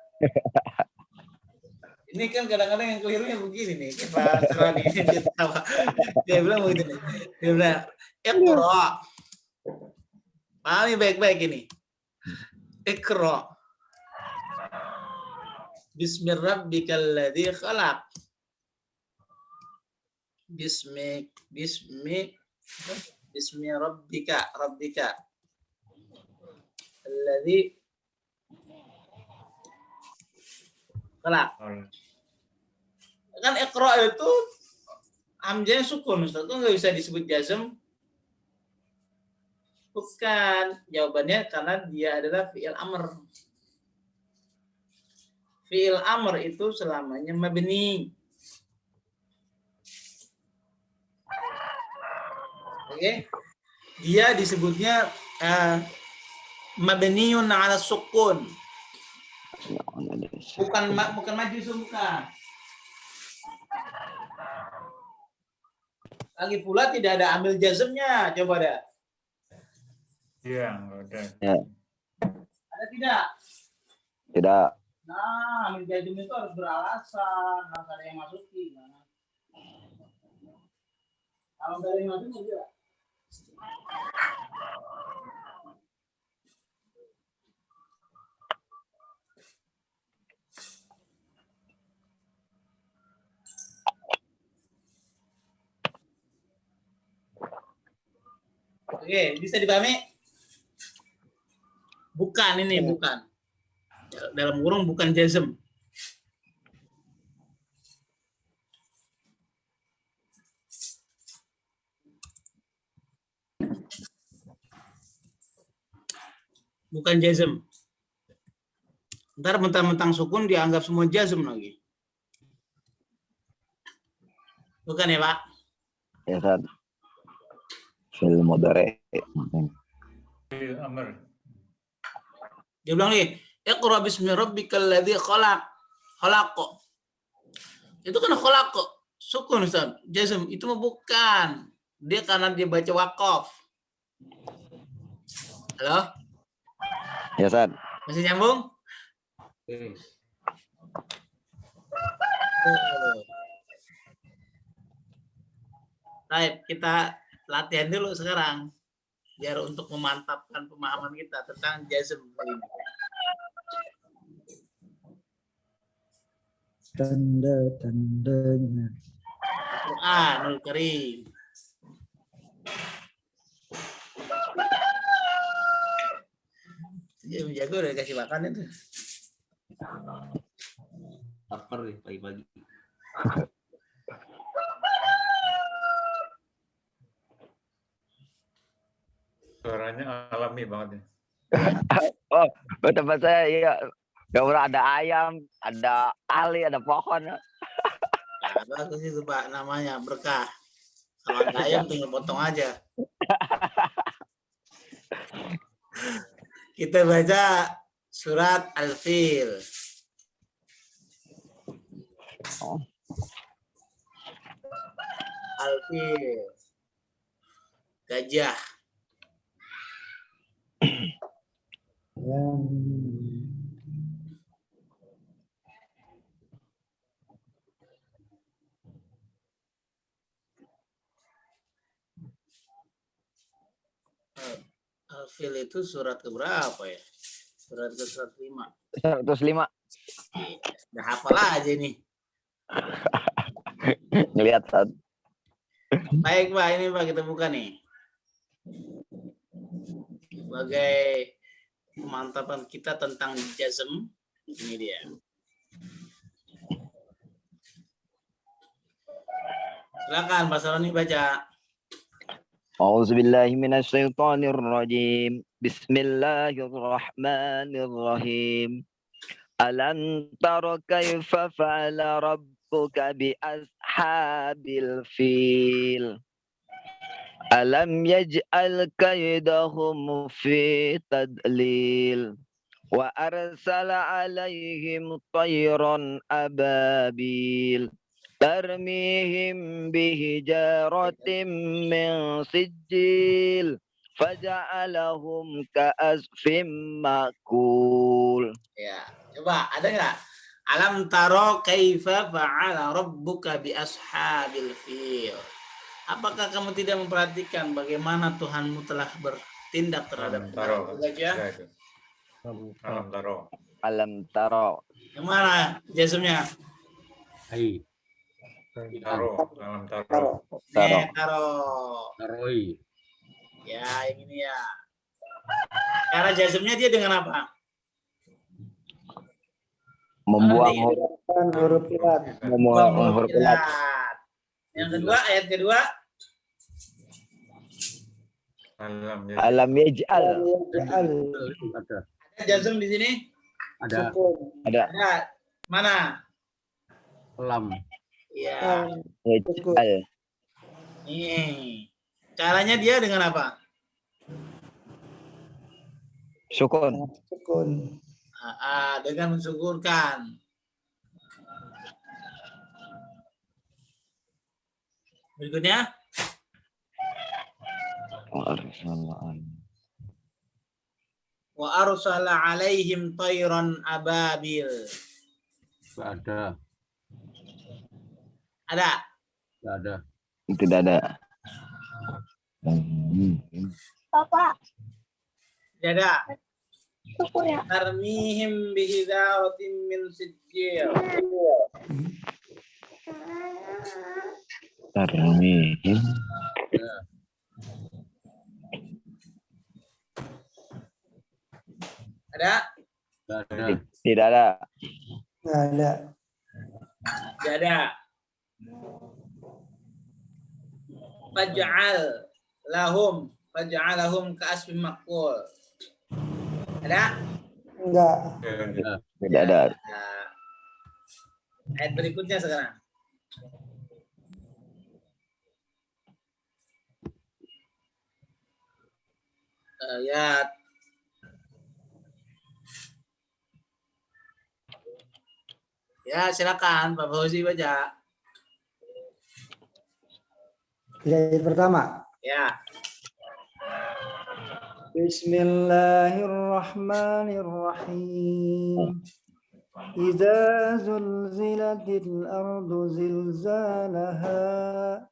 [SPEAKER 1] Ini kan kadang-kadang yang kelirunya begini nih. Pak Rani dia tawa. Dia bilang begini nih. Dia bilang, Iqra. Pahami baik-baik ini. Iqra. Bismi rabbikal ladzi khalaq. Bismi rabbika alladzi khalaq. Kan iqra itu hamzahnya sukun, Ustaz. Itu nggak bisa disebut jazm. Bukan. Jawabannya karena dia adalah fi'il amr. Fi'il amr itu selamanya mabni. Oke. Dia disebutnya mabniun 'ala sukun. Bukan majzum, bukan. Lagi pula tidak ada amil jazmnya. Coba dah.
[SPEAKER 4] Iya, udah.
[SPEAKER 2] Ya.
[SPEAKER 1] Ada tidak?
[SPEAKER 2] Tidak.
[SPEAKER 1] Nah, amil jazm itu harus beralasan, harus ada yang masuki. Kalau nggak ada yang masuki, enggak. Oke, bisa dipahami? Bukan ini, bukan. Dalam kurung bukan jazm. Bukan jazm. Ntar mentang-mentang sukun dianggap semua jazm lagi. Bukan ya, Pak?
[SPEAKER 2] Ya, Ustaz. Fi'il mudhari.
[SPEAKER 4] Fi'il amr.
[SPEAKER 1] Dia bilang nih, Iqra bismi rabbikal ladzi khalaq. Khalaq. Itu kan khalaq. Sukun, Ustaz. Jazm itu mah bukan. Dia karena dia baca waqaf. Halo?
[SPEAKER 2] Ya, Ustaz.
[SPEAKER 1] Masih nyambung? Baik, kita latihan dulu sekarang biar untuk memantapkan pemahaman kita tentang jazm.
[SPEAKER 5] Tanda-tandanya.
[SPEAKER 1] Quranul Karim. Dia menjaga udah dikasih makan itu.
[SPEAKER 3] Lapar nih pagi-pagi.
[SPEAKER 4] Suaranya alami banget ya.
[SPEAKER 2] Oh, tempat saya iya. Gambar ada ayam, ada ali, ada pohon.
[SPEAKER 1] Nah, bagus itu Pak, namanya berkah. Kalau ada ayam tinggal potong aja. Kita baca surat Al-Fil. Al-Fil. Gajah. Al-Fil itu surat keberapa ya? Surat ke-105.
[SPEAKER 2] 105.
[SPEAKER 1] Udah hafal aja nih.
[SPEAKER 2] Ngelihat saat.
[SPEAKER 1] Baik Pak, ini Pak kita buka nih. Sebagai pemantapan kita tentang jazm, ini dia. Silakan Pak Saroni baca.
[SPEAKER 2] A'udzubillahi minasyaitonirrajim. Bismillahirrahmanirrahim. Alam tara kaifa fa'ala rabbuka bi ashabil fil. Alam yaj'al kaydahum fi tadlil. Wa arsala alaihim tayran ababil. Tarmihim bihijaratin min sijil. Faja'alahum ka'asfim makul.
[SPEAKER 1] Ya, coba ada nggak? Alam taro kaifa fa'ala rabbuka bi ashabil fil. Apakah kamu tidak memperhatikan bagaimana Tuhanmu telah bertindak terhadap gajah?
[SPEAKER 4] Alam taro.
[SPEAKER 2] Alam taro.
[SPEAKER 1] Yang mana jasumnya?
[SPEAKER 6] Hai,
[SPEAKER 4] Taro. Alam taro.
[SPEAKER 1] Taro.
[SPEAKER 6] taroi.
[SPEAKER 1] Ya, yang ini ya. Cara jasumnya dia dengan apa?
[SPEAKER 2] Membuang
[SPEAKER 5] huruf ilat.
[SPEAKER 2] membuang huruf ilat.
[SPEAKER 1] Yang kedua, ayat kedua.
[SPEAKER 2] Alam yaj'al.
[SPEAKER 6] Ada,
[SPEAKER 1] Ada jasum di sini?
[SPEAKER 6] ada
[SPEAKER 2] Ada
[SPEAKER 1] Ada. Mana?
[SPEAKER 6] lam.
[SPEAKER 1] Ya.
[SPEAKER 2] yaj'al.
[SPEAKER 1] Nih. Caranya dia dengan apa?
[SPEAKER 2] Sukun.
[SPEAKER 5] Sukun.
[SPEAKER 1] Dengan mensyukurkan. Berikutnya. Wa arsala alaihim tayran ababil.
[SPEAKER 6] Ada,
[SPEAKER 1] Ada.
[SPEAKER 6] ada.
[SPEAKER 2] Tidak ada.
[SPEAKER 7] Bapak,
[SPEAKER 1] Tidak ada.
[SPEAKER 7] syukur ya.
[SPEAKER 1] Tarmihim bihidaratin min sijil.
[SPEAKER 2] Tarmihim.
[SPEAKER 1] Ada?
[SPEAKER 6] Ada.
[SPEAKER 2] Tidak ada.
[SPEAKER 5] Nggak ada.
[SPEAKER 1] Tidak ada. Faj'alahum ka'asfin maqul. Ada?
[SPEAKER 5] Enggak.
[SPEAKER 2] Tidak ada.
[SPEAKER 1] Nah, ayat berikutnya sekarang. Ayat ya silakan Pak Fauzi baca.
[SPEAKER 5] Ayat pertama.
[SPEAKER 1] Ya.
[SPEAKER 5] Bismillahirrahmanirrahim. Idza zulzilatil ardu zilzalaha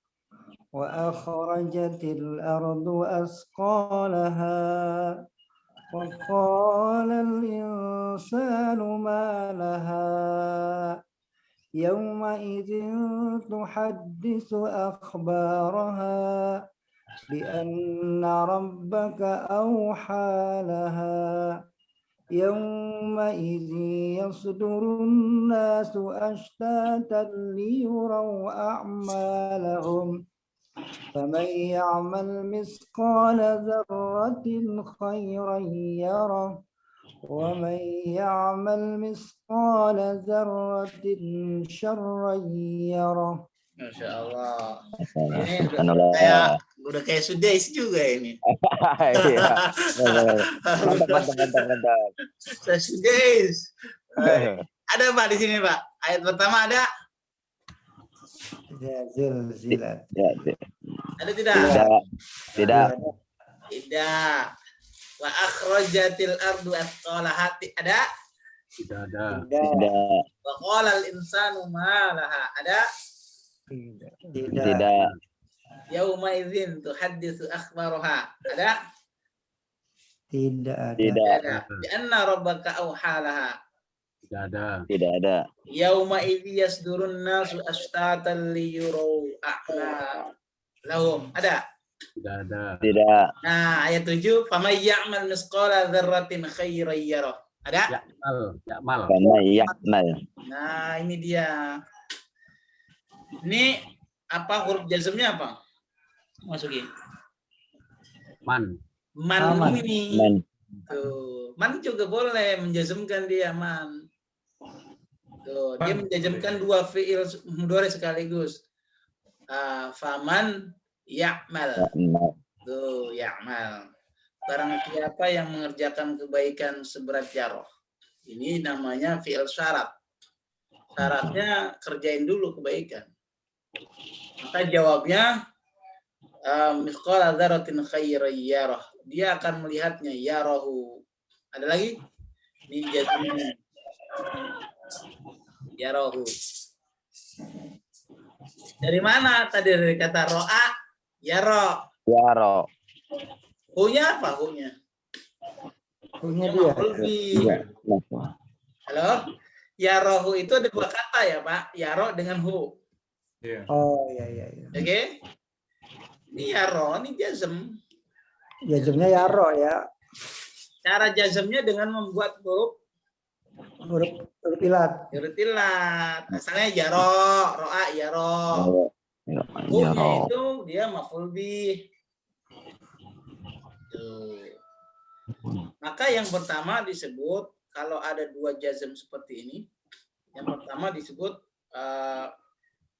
[SPEAKER 5] wa akhrajatil ardu asqalaha wa qala al-insanu ma laha yawma idzin tuhaddisu akhbaraha بأن ربك أوحى لها يومئذ يصدر الناس أشتاتا ليروا أعمالهم فمن يعمل مثقال ذرة خيرا يره ومن يعمل مثقال ذرة شرا يره.
[SPEAKER 1] Masya Allah.
[SPEAKER 2] Masalah.
[SPEAKER 1] Ini
[SPEAKER 2] Subhanallah.
[SPEAKER 1] udah kayak Sudais juga ini.
[SPEAKER 2] Iya. Mantap, mantap, mantap, mantap.
[SPEAKER 1] Saya Sudais. Ada Pak di sini Pak. Ayat pertama ada?
[SPEAKER 5] Ya, zilzilat.
[SPEAKER 2] Ya,
[SPEAKER 1] Ada tidak?
[SPEAKER 2] tidak.
[SPEAKER 1] Tidak. Wa akhrajatil ardu athqalaha. Ada?
[SPEAKER 6] Tidak ada.
[SPEAKER 2] Tidak.
[SPEAKER 1] Wa qala al insanu ma laha. Ada?
[SPEAKER 2] Tidak.
[SPEAKER 1] Yauma idzin tuhadditsu akhbaraha. Ada?
[SPEAKER 5] Tidak ada.
[SPEAKER 2] Tidak.
[SPEAKER 1] Ada. Di anna rabbaka auhalaha.
[SPEAKER 6] Tidak ada.
[SPEAKER 2] Tidak ada.
[SPEAKER 1] Yauma idzi yasdurun nasu ashtatan liyurau a'malahum. Ada?
[SPEAKER 6] Tidak ada.
[SPEAKER 2] Tidak.
[SPEAKER 1] Nah, ayat 7, faman ya'mal misqala dzarratin khairan yarah. Ada?
[SPEAKER 6] Ya'mal.
[SPEAKER 2] Karena ya'mal.
[SPEAKER 1] Nah, ini dia. Ini apa huruf jazmnya apa? Masukin.
[SPEAKER 6] Man.
[SPEAKER 1] Man
[SPEAKER 5] Man.
[SPEAKER 1] ini.
[SPEAKER 2] Man.
[SPEAKER 1] Tuh. Man juga boleh menjazmkan dia man. Tuh, dia menjazmkan dua fiil mudhari sekaligus. Faman ya'mal.
[SPEAKER 2] Ya'mal.
[SPEAKER 1] Tuh, ya'mal. Barang siapa yang mengerjakan kebaikan seberat jarah. Ini namanya fiil syarat. Syaratnya kerjain dulu kebaikan. Maka jawabnya mithqala dzarratin khairan yarah. Dia akan melihatnya yarahu. Ada lagi? Min jazmi. Yarahu. Dari mana tadi dari kata ro'a? Yara.
[SPEAKER 2] Yaro.
[SPEAKER 1] Hu-nya apa hu-nya?
[SPEAKER 5] Punya dia.
[SPEAKER 2] Iya.
[SPEAKER 1] Halo? Yarahu itu ada dua kata ya Pak. Yaro dengan hu.
[SPEAKER 4] Iya.
[SPEAKER 5] Oh iya iya iya.
[SPEAKER 1] Oke? Ini yaro, ini jazm.
[SPEAKER 5] Jazmnya yaro ya.
[SPEAKER 1] Cara jazmnya dengan membuat huruf
[SPEAKER 5] Huruf ilat.
[SPEAKER 1] ilat. Asalnya yaro, ro'a yaro. Hu-nya
[SPEAKER 2] Yaro.
[SPEAKER 1] itu dia maf'ul bih. Tuh. Maka yang pertama disebut kalau ada dua jazm seperti ini, yang pertama disebut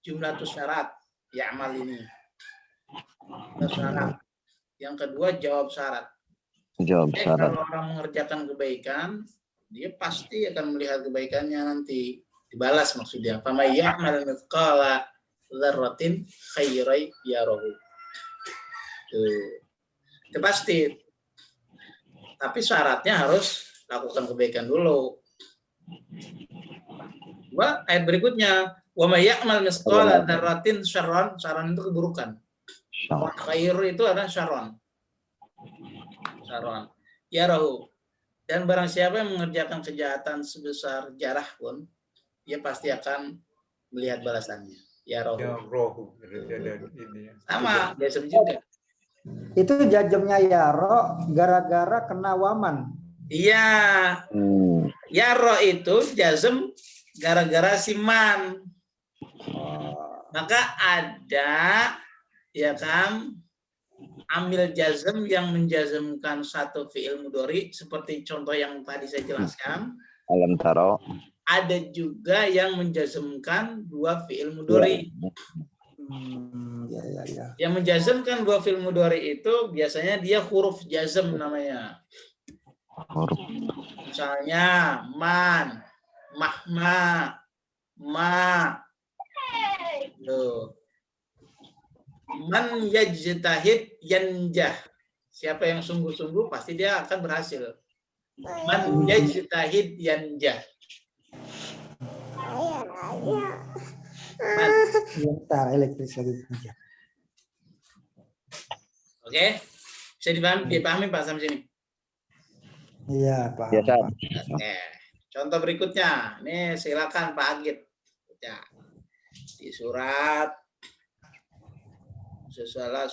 [SPEAKER 1] jumlah syarat ya'mal ini. Jumlah syarat. Yang kedua jawab syarat.
[SPEAKER 2] Jawab
[SPEAKER 1] Jadi
[SPEAKER 2] syarat.
[SPEAKER 1] kalau orang mengerjakan kebaikan, dia pasti akan melihat kebaikannya nanti dibalas maksudnya. Fama ya'mal mithqala dzarratin khairan yarahu. Tuh. Itu pasti. Tapi syaratnya harus lakukan kebaikan dulu. Dua, ayat berikutnya, wa may ya'mal mithqala dzarratin syarran, syarran itu keburukan. Khair itu adalah syarran. Syarran. Yarahu. Dan barang siapa yang mengerjakan kejahatan sebesar jarah pun, dia pasti akan melihat balasannya. Yarahu.
[SPEAKER 4] Ya rohu. Ada ini ya.
[SPEAKER 1] Sama, jazm juga.
[SPEAKER 5] Itu jazmnya yaro gara-gara kena waman.
[SPEAKER 1] Iya. Yaro itu jazm gara-gara siman. Maka ada ya kan ambil jazm yang menjazmkan satu fi'il mudhari seperti contoh yang tadi saya jelaskan.
[SPEAKER 2] Alam taro.
[SPEAKER 1] Ada juga yang menjazmkan dua fi'il mudhari.
[SPEAKER 5] Ya.
[SPEAKER 1] Yang menjazmkan dua fi'il mudhari itu biasanya dia huruf jazm namanya.
[SPEAKER 2] Huruf.
[SPEAKER 1] Misalnya man, mahma, ma. Tuh. Man yajtahid yanjah. Siapa yang sungguh-sungguh pasti dia akan berhasil. Man yajtahid yanjah. Man.
[SPEAKER 5] Bentar, elektris lagi.
[SPEAKER 1] Oke? Bisa dipahami Pak sampai sini?
[SPEAKER 5] Iya, Pak.
[SPEAKER 2] Ya, Ustaz.
[SPEAKER 1] Oke. Contoh berikutnya. Ini silakan Pak Agit. Ya. Di surat sesalah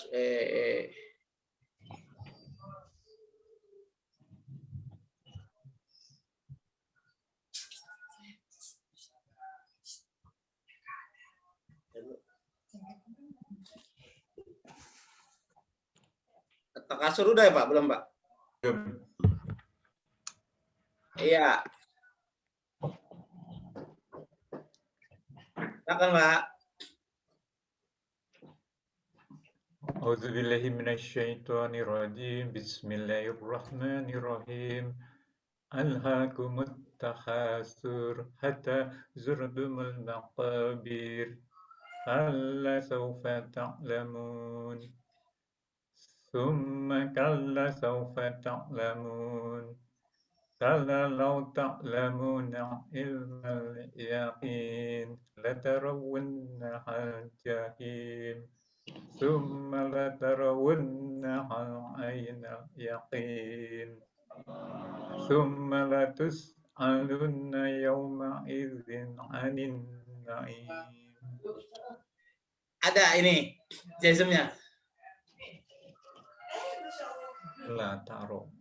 [SPEAKER 1] Takasur udah ya Pak? Belum Pak?
[SPEAKER 4] Belum.
[SPEAKER 1] Iya. Silakan Pak.
[SPEAKER 4] A'udzubillahi minasyaitonirrajim. Bismillahirrahmanirrahim. Alhaakumut takasur hatta zurtumul maqabir. Kalla sawfa ta'lamun. Summa kalla sawfa ta'lamun. Kalla law ta'lamuna ilmal yaqin latarawunnaha jahim. Summa latarawunnaha aynal yaqin. Summa latus'alunna yawma idzin 'anin na'im.
[SPEAKER 1] Ada ini jazmnya.
[SPEAKER 4] La taro.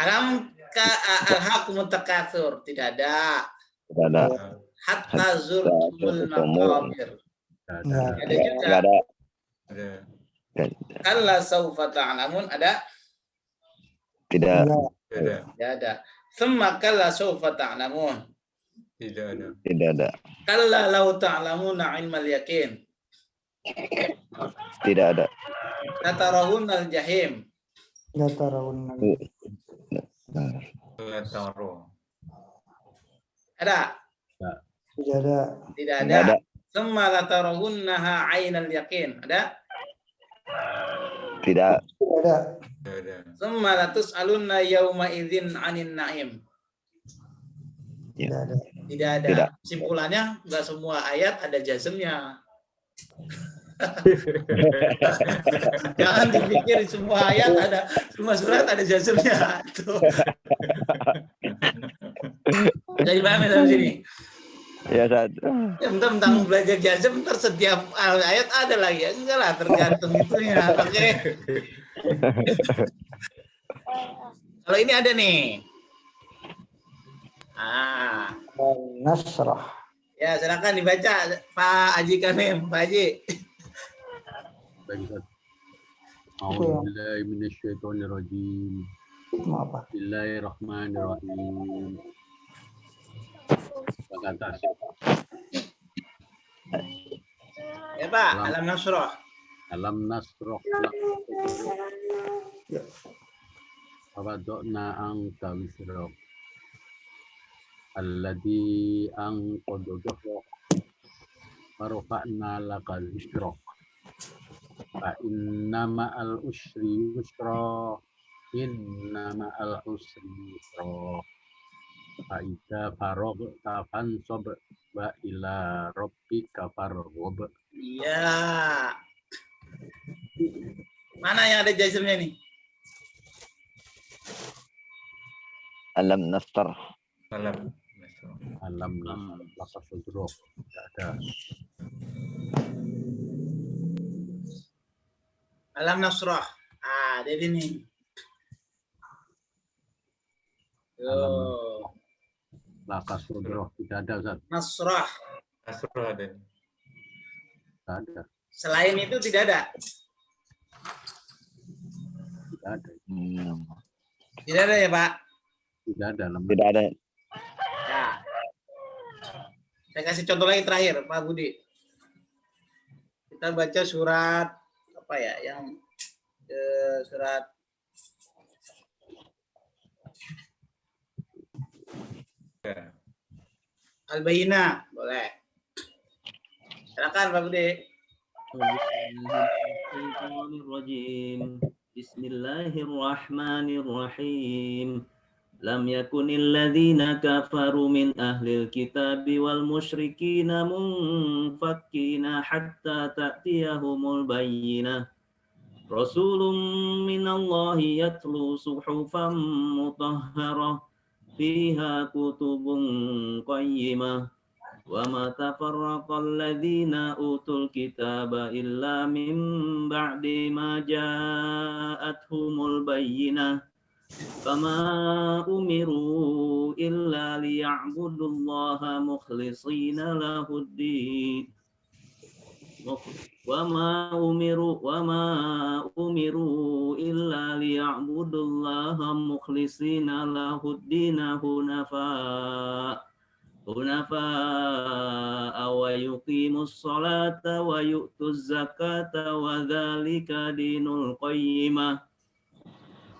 [SPEAKER 1] Alam ka alhaakumut takatsur, tidak ada.
[SPEAKER 2] Tidak ada.
[SPEAKER 1] Hatta zurtumul maqabir.
[SPEAKER 5] Nggak
[SPEAKER 1] Ada juga.
[SPEAKER 2] Tidak ada.
[SPEAKER 4] Ada.
[SPEAKER 1] Kalla saufa ta'lamun, ada?
[SPEAKER 2] Tidak.
[SPEAKER 4] Tidak.
[SPEAKER 1] Tidak ada. Tsumma kalla saufa ta'lamun.
[SPEAKER 4] Tidak ada.
[SPEAKER 2] Tidak ada.
[SPEAKER 1] Kalla law ta'lamuna ilmal yaqin.
[SPEAKER 2] Tidak ada.
[SPEAKER 1] Latarawunnal jahim.
[SPEAKER 5] nggak tarawun.
[SPEAKER 4] La taro.
[SPEAKER 1] Ada?
[SPEAKER 5] Tidak ada.
[SPEAKER 1] Tidak
[SPEAKER 2] Tidak ada.
[SPEAKER 1] ada. Tsumma latarawunnaha ainal yaqin. Ada?
[SPEAKER 2] Tidak.
[SPEAKER 5] Tidak ada.
[SPEAKER 4] Tidak ada.
[SPEAKER 1] Tsumma latus'alunna yawma idzin 'anin na'im.
[SPEAKER 5] Tidak ada.
[SPEAKER 1] Tidak ada.
[SPEAKER 2] Tidak.
[SPEAKER 1] Simpulannya enggak semua ayat ada jazmnya. Jangan dipikir semua ayat ada, semua surat ada jazmnya. Tuh. Jadi paham ya sampai sini?
[SPEAKER 2] Ya, Ustaz.
[SPEAKER 1] Ya, tentang belajar jazm, ntar setiap ayat ada lagi. Ya, enggak lah, tergantung itunya. Oke. Kalau ini ada nih.
[SPEAKER 5] Nasrah.
[SPEAKER 1] Ya silakan dibaca Pak Haji Kanim, Pak Haji.
[SPEAKER 6] Baik, Ustaz. A'udzubillahi minasyaitonirrajim.
[SPEAKER 5] Mau apa?
[SPEAKER 6] Bismillahirrahmanirrahim. Ke atas.
[SPEAKER 1] Ya Pak, Alam Nasrah.
[SPEAKER 6] Alam nasroh Wadokna angka wisrok alladhi angkododohok Warufa'na laka zikro Fa inna ma'al usri yusra Inna ma'al usri yusra Fa idza faragta fansob Wa ila rabbika farghab.
[SPEAKER 1] Iya. Mana yang ada jazmnya nih?
[SPEAKER 2] Alam nasr.
[SPEAKER 4] Alam.
[SPEAKER 6] Alam laka sudro. Tidak ada.
[SPEAKER 1] Alam Nasrah. Ah, jadi nih. Tuh.
[SPEAKER 6] Laka sudro. Tidak ada, Ustaz.
[SPEAKER 1] Nasrah.
[SPEAKER 4] Nasrul ada.
[SPEAKER 6] Tidak ada.
[SPEAKER 1] Selain itu tidak ada.
[SPEAKER 6] Tidak ada.
[SPEAKER 1] Tidak ada ya Pak?
[SPEAKER 6] Tidak ada.
[SPEAKER 2] Tidak ada.
[SPEAKER 1] Ya. Saya kasih contoh lagi terakhir, Pak Budi. Kita baca surat apa ya? Yang surat Al-Bayyinah, boleh. Silakan Pak Budi.
[SPEAKER 3] Bismillahirrahmanirrahim. Lam yakunil ladzina kafaru min ahlil kitabi wal musyrikina munfakkina hatta ta'tiyahumul bayyinah. Rasulun minallahi yatlu suhufan mutahharah fiha kutubun qayyimah. Wa ma tafarraqal ladzina utul kitaba illa min ba'di ma ja'athumul bayyinah. Fama umiru illa liya'budullaha mukhlishina lahuddin. Wama umiru illa liya'budullaha mukhlishina lahuddina hunafa wa yuqimus salata wa yu'tuz zakata wa dzalika dinul qayyimah.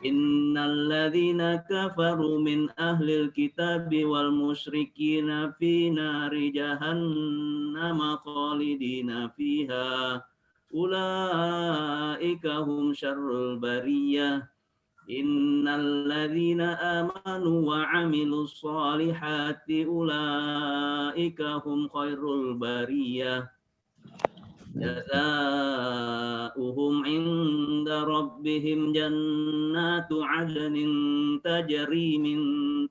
[SPEAKER 3] Innal ladzina kafaru min ahlil kitabi wal musyrikina fi nari jahannam khalidina fiha ulaika hum syarrul bariyah. Innal ladzina amanu wa 'amilus solihati ulaika hum khairul bariyah. Jazaohum 'inda rabbihim jannatu 'adnin tajri min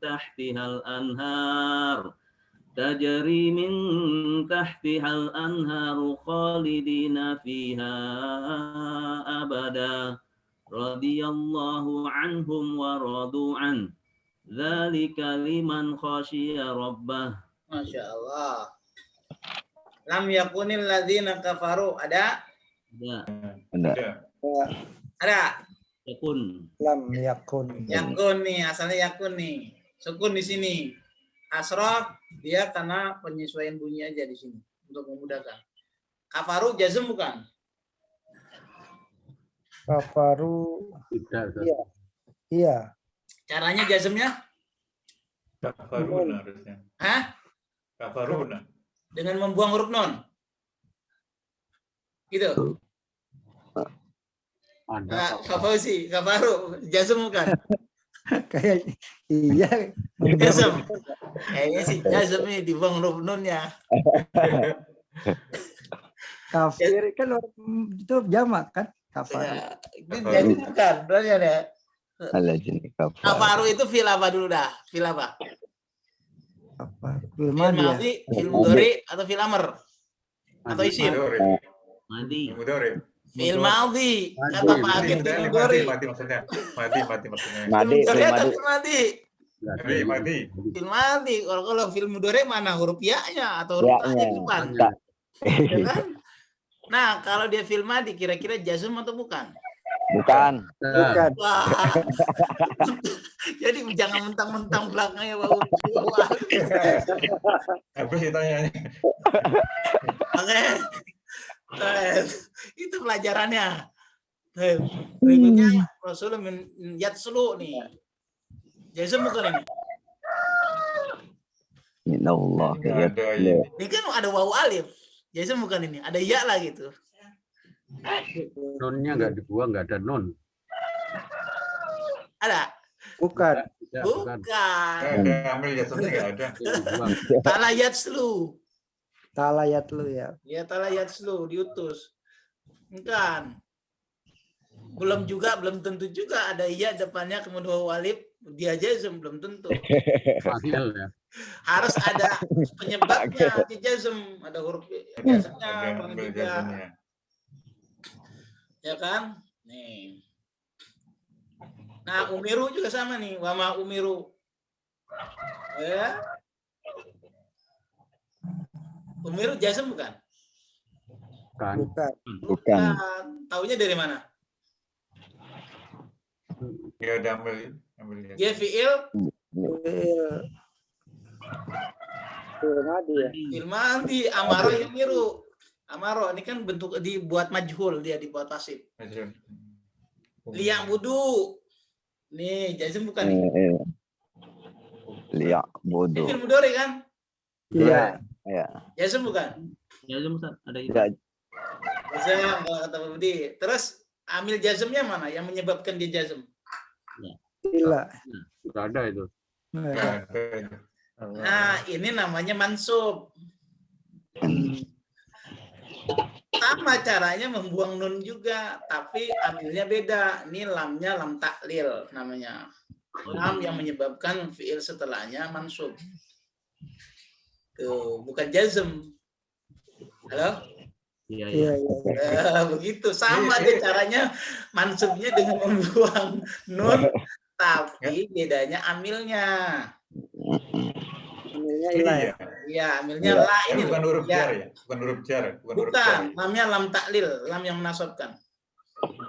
[SPEAKER 3] tahtihal anhar khalidina fiha abada radhiyallahu anhum wa radu an dzalika liman khasyiya rabbah.
[SPEAKER 1] Masya Allah. Lam yakunil ladzina kafaru. Ada? Ada?
[SPEAKER 3] Yakun.
[SPEAKER 5] Lam yakun.
[SPEAKER 1] Yakun nih, asalnya yakun nih. Sukun di sini. Asroh dia karena penyesuaian bunyi aja di sini untuk memudahkan. Kafaru jazm bukan?
[SPEAKER 5] Kafaru.
[SPEAKER 6] Tidak.
[SPEAKER 5] Iya. Iya.
[SPEAKER 1] Caranya jazmnya?
[SPEAKER 4] Kafaruna harusnya.
[SPEAKER 1] Hah?
[SPEAKER 4] Kafaruna.
[SPEAKER 1] Dengan membuang huruf non. Gitu.
[SPEAKER 6] Ada.
[SPEAKER 1] Kafaru jazm bukan?
[SPEAKER 5] Kayak iya.
[SPEAKER 1] Jazm. Kayaknya sih jazm nih dibuang huruf nunnya.
[SPEAKER 5] Kafir kan itu jamak kan? Kafar.
[SPEAKER 1] Ya, jadi bukan, berarti ada. Kafaru itu fil apa dulu dah? Fil apa?
[SPEAKER 5] Kafar.
[SPEAKER 1] Fil madhi, fil mudhari atau fil amr? Atau isim?
[SPEAKER 3] Madi.
[SPEAKER 1] Fil madhi. Kata Pak Agit fil mudhari.
[SPEAKER 4] Mati maksudnya. Mati maksudnya.
[SPEAKER 1] Mudhari atau fil madhi?
[SPEAKER 4] Mati.
[SPEAKER 1] Fil madhi. Kalau fil mudhari mana huruf ya-nya atau huruf a-nya di depan? Ya kan? Nah, kalau dia fil madhi kira-kira jazm atau bukan?
[SPEAKER 2] Bukan.
[SPEAKER 1] Wah. Jadi jangan mentang-mentang belakangnya bau.
[SPEAKER 4] Apa sih tanya?
[SPEAKER 1] Oke. Itu pelajarannya. Berikutnya Rasul min yatslu nih. Jazm bukan ini?
[SPEAKER 2] Inallah.
[SPEAKER 1] Ini kan ada wawu alif. Jazm bukan ini? Ada ya lah gitu.
[SPEAKER 6] Nunnya nggak dibuang, nggak ada nun.
[SPEAKER 1] Ada?
[SPEAKER 5] Bukan.
[SPEAKER 1] Bukan.
[SPEAKER 4] Ambil jasanya nggak ada.
[SPEAKER 1] Ta'ala yatslu.
[SPEAKER 5] Talayat lu ya.
[SPEAKER 1] Ya ta'ala yatslu diutus. Bukan. Belum tentu juga ada ya depannya kemudian wawu alif dia jazm belum tentu.
[SPEAKER 6] Fadil ya.
[SPEAKER 1] Harus ada penyebabnya di jazm, ada huruf biasanya paling
[SPEAKER 4] Ambil
[SPEAKER 1] juga.
[SPEAKER 4] jasanya.
[SPEAKER 1] Ya kan? Nih. Nah, umiru juga sama nih, wama umiru. Ya. Umiru jazm bukan?
[SPEAKER 5] Bukan.
[SPEAKER 2] Bukan.
[SPEAKER 1] Taunya dari mana?
[SPEAKER 4] Ya udah ambil
[SPEAKER 1] Dia fiil fil madhi amaro yumiru. Amaro ini kan bentuk dibuat majhul, dia dibuat pasif. Liang budu. Nih, jazm bukan nih.
[SPEAKER 2] Liak bodoh.
[SPEAKER 1] Ini fil mudhari kan?
[SPEAKER 2] Iya. Iya.
[SPEAKER 1] Jazm bukan?
[SPEAKER 3] Jazm Ustaz, ada itu.
[SPEAKER 2] Tidak.
[SPEAKER 1] Jazm kalau kata Pak Budi. Terus amil jazmnya mana yang menyebabkan dia jazm?
[SPEAKER 5] Tidak.
[SPEAKER 6] Sudah ada itu.
[SPEAKER 1] Nah, ini namanya mansub. Sama caranya membuang nun juga, tapi amilnya beda. Ini lamnya lam taklil namanya. Lam yang menyebabkan fiil setelahnya mansub. Tuh, bukan jazm. Halo?
[SPEAKER 3] Iya.
[SPEAKER 1] Begitu sama aja caranya mansubnya dengan membuang nun, tapi bedanya amilnya.
[SPEAKER 5] Amilnya hilang.
[SPEAKER 1] Iya, ambilnya
[SPEAKER 2] Iya.
[SPEAKER 1] la ini
[SPEAKER 4] Bukan
[SPEAKER 1] loh.
[SPEAKER 4] huruf
[SPEAKER 1] Ya.
[SPEAKER 4] jar ya? Bukan huruf jar. Bukan huruf jar.
[SPEAKER 1] Bukan, lamnya lam taklil, lam yang menasabkan.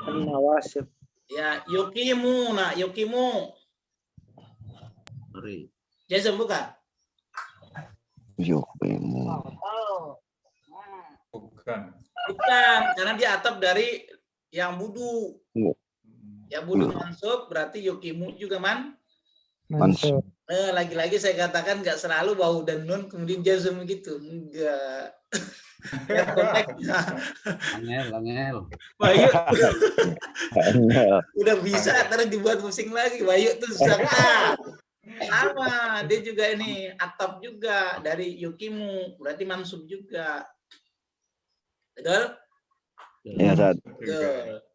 [SPEAKER 5] Nawasib.
[SPEAKER 1] Ya, yukimuna, yukimu.
[SPEAKER 3] Sorry.
[SPEAKER 1] Jazm bukan?
[SPEAKER 2] Yukimu.
[SPEAKER 4] Bukan.
[SPEAKER 1] Bukan, karena dia atap dari yang budu. Ya budu mansub berarti yukimu juga
[SPEAKER 5] Mansub.
[SPEAKER 1] lagi-lagi saya katakan nggak selalu wawu dan nun kemudian jazm gitu. Enggak. Ya, konteksnya.
[SPEAKER 6] Angel.
[SPEAKER 1] Bayu udah bisa terus dibuat pusing lagi. Bayu tuh sama. Sama, dia juga ini atap juga dari yukimu, berarti mansub juga. Betul?
[SPEAKER 2] Ya, Ustaz.
[SPEAKER 1] Betul.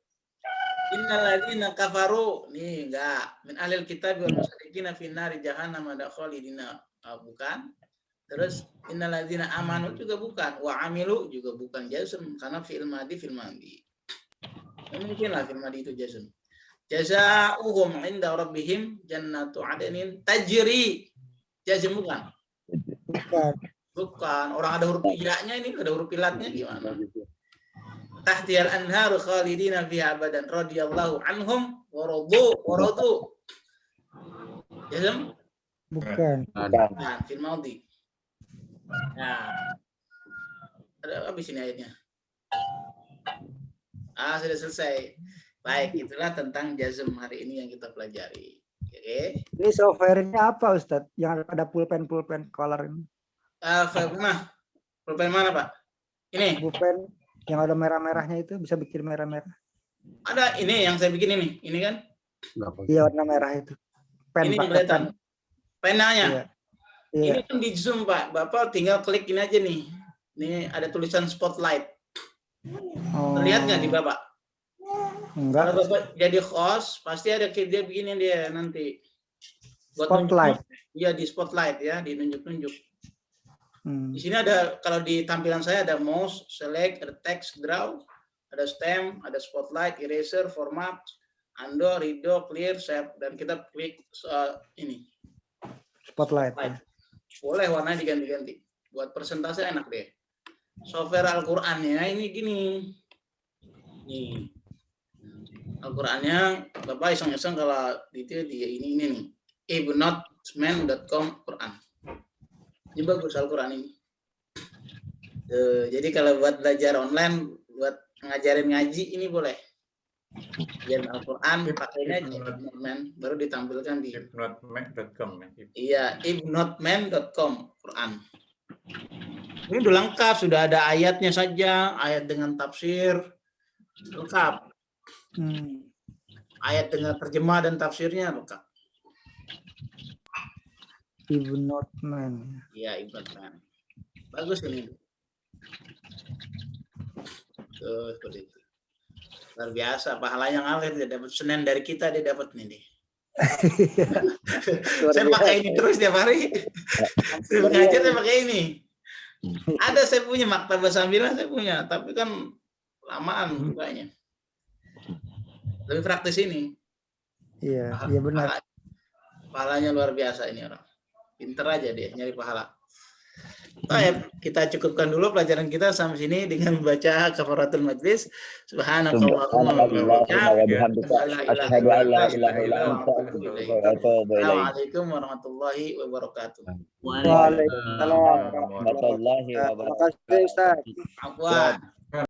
[SPEAKER 1] Innalladzina kafaru nih enggak min ahlil kitab wal musyrikin fi nari jahannam ada khalidina bukan. Terus innalladzina amanu juga bukan, wa amilu juga bukan jazm karena fi'il madi. Mungkin lah fi'il madi itu jazm. Jazaa'uhum 'inda rabbihim jannatu 'adnin tajri. Jazm bukan? Bukan. Orang ada huruf iya-nya ini, ada huruf ilatnya gimana? Tahtiyal anharu khalidina fiha abadan radhiyallahu anhum wa radu. Jazm?
[SPEAKER 5] Bukan.
[SPEAKER 1] Nah, fil madhi. Nah. Ada habis ini ayatnya. Sudah selesai. Baik, itulah tentang jazm hari ini yang kita pelajari. Oke.
[SPEAKER 5] Ini software-nya apa Ustadz? Yang ada pulpen color ini.
[SPEAKER 1] Pulpen mana, Pak? Ini.
[SPEAKER 5] Pulpen yang ada merah-merahnya itu bisa bikin merah-merah.
[SPEAKER 1] Ada ini yang saya bikin ini. Ini kan?
[SPEAKER 5] Iya, warna merah itu. Pen
[SPEAKER 1] Ini
[SPEAKER 5] pakai
[SPEAKER 1] kelihatan. Penanya.
[SPEAKER 5] Iya. Iya.
[SPEAKER 1] Ini kan di Zoom, Pak. Bapak tinggal klik ini aja nih. Ini ada tulisan spotlight.
[SPEAKER 5] Oh.
[SPEAKER 1] Terlihat nggak di Bapak?
[SPEAKER 5] Enggak.
[SPEAKER 1] Kalau Bapak jadi host, pasti ada dia begini dia nanti. Buat
[SPEAKER 5] Spotlight.
[SPEAKER 1] Iya, di spotlight ya, dinunjuk-nunjuk.
[SPEAKER 5] Hmm.
[SPEAKER 1] Di sini ada, kalau di tampilan saya ada mouse, select, ada text, draw, ada stem, ada spotlight, eraser, format, undo, redo, clear, save, dan kita klik ini.
[SPEAKER 5] Spotlight.
[SPEAKER 1] Boleh warnanya diganti-ganti. Buat presentasi enak deh. Software Al-Qur'annya ini gini. Nih. Al-Qur'annya Bapak iseng-iseng kalau di ini nih. ibnotman.com Quran. Ini bagus Al-Quran ini. Jadi kalau buat belajar online, buat ngajarin ngaji ini boleh. Biar Al-Quran pakainya Ibnotman, baru ditampilkan di
[SPEAKER 4] ibnotman.com.
[SPEAKER 1] Iya, ibnotman.com Quran. Ini udah lengkap, sudah ada ayatnya saja, ayat dengan tafsir lengkap. Ayat dengan terjemah dan tafsirnya lengkap.
[SPEAKER 5] Ibnotman.
[SPEAKER 1] Iya, Ibnotman. Bagus ini. Tuh, seperti itu. Luar biasa, pahala yang ngalir dia dapat Senin dari kita, dia dapat nih. Saya pakai ini terus tiap hari. Saya ngajar saya pakai ini. Ada saya punya Maktabah Sambilan saya punya, tapi kan lamaan bukanya. Lebih praktis ini.
[SPEAKER 5] Iya, iya benar.
[SPEAKER 1] Pahalanya luar biasa ini orang. Pinter aja dia nyari pahala. Baik, kita cukupkan dulu pelajaran kita sampai sini dengan membaca kafaratul majlis. Subhanakallahumma wa bihamdika asyhadu an la ilaha illa anta Assalamualaikum warahmatullahi wabarakatuh.
[SPEAKER 5] Waalaikumsalam warahmatullahi wabarakatuh. Terima kasih Ustaz.
[SPEAKER 1] Afwan.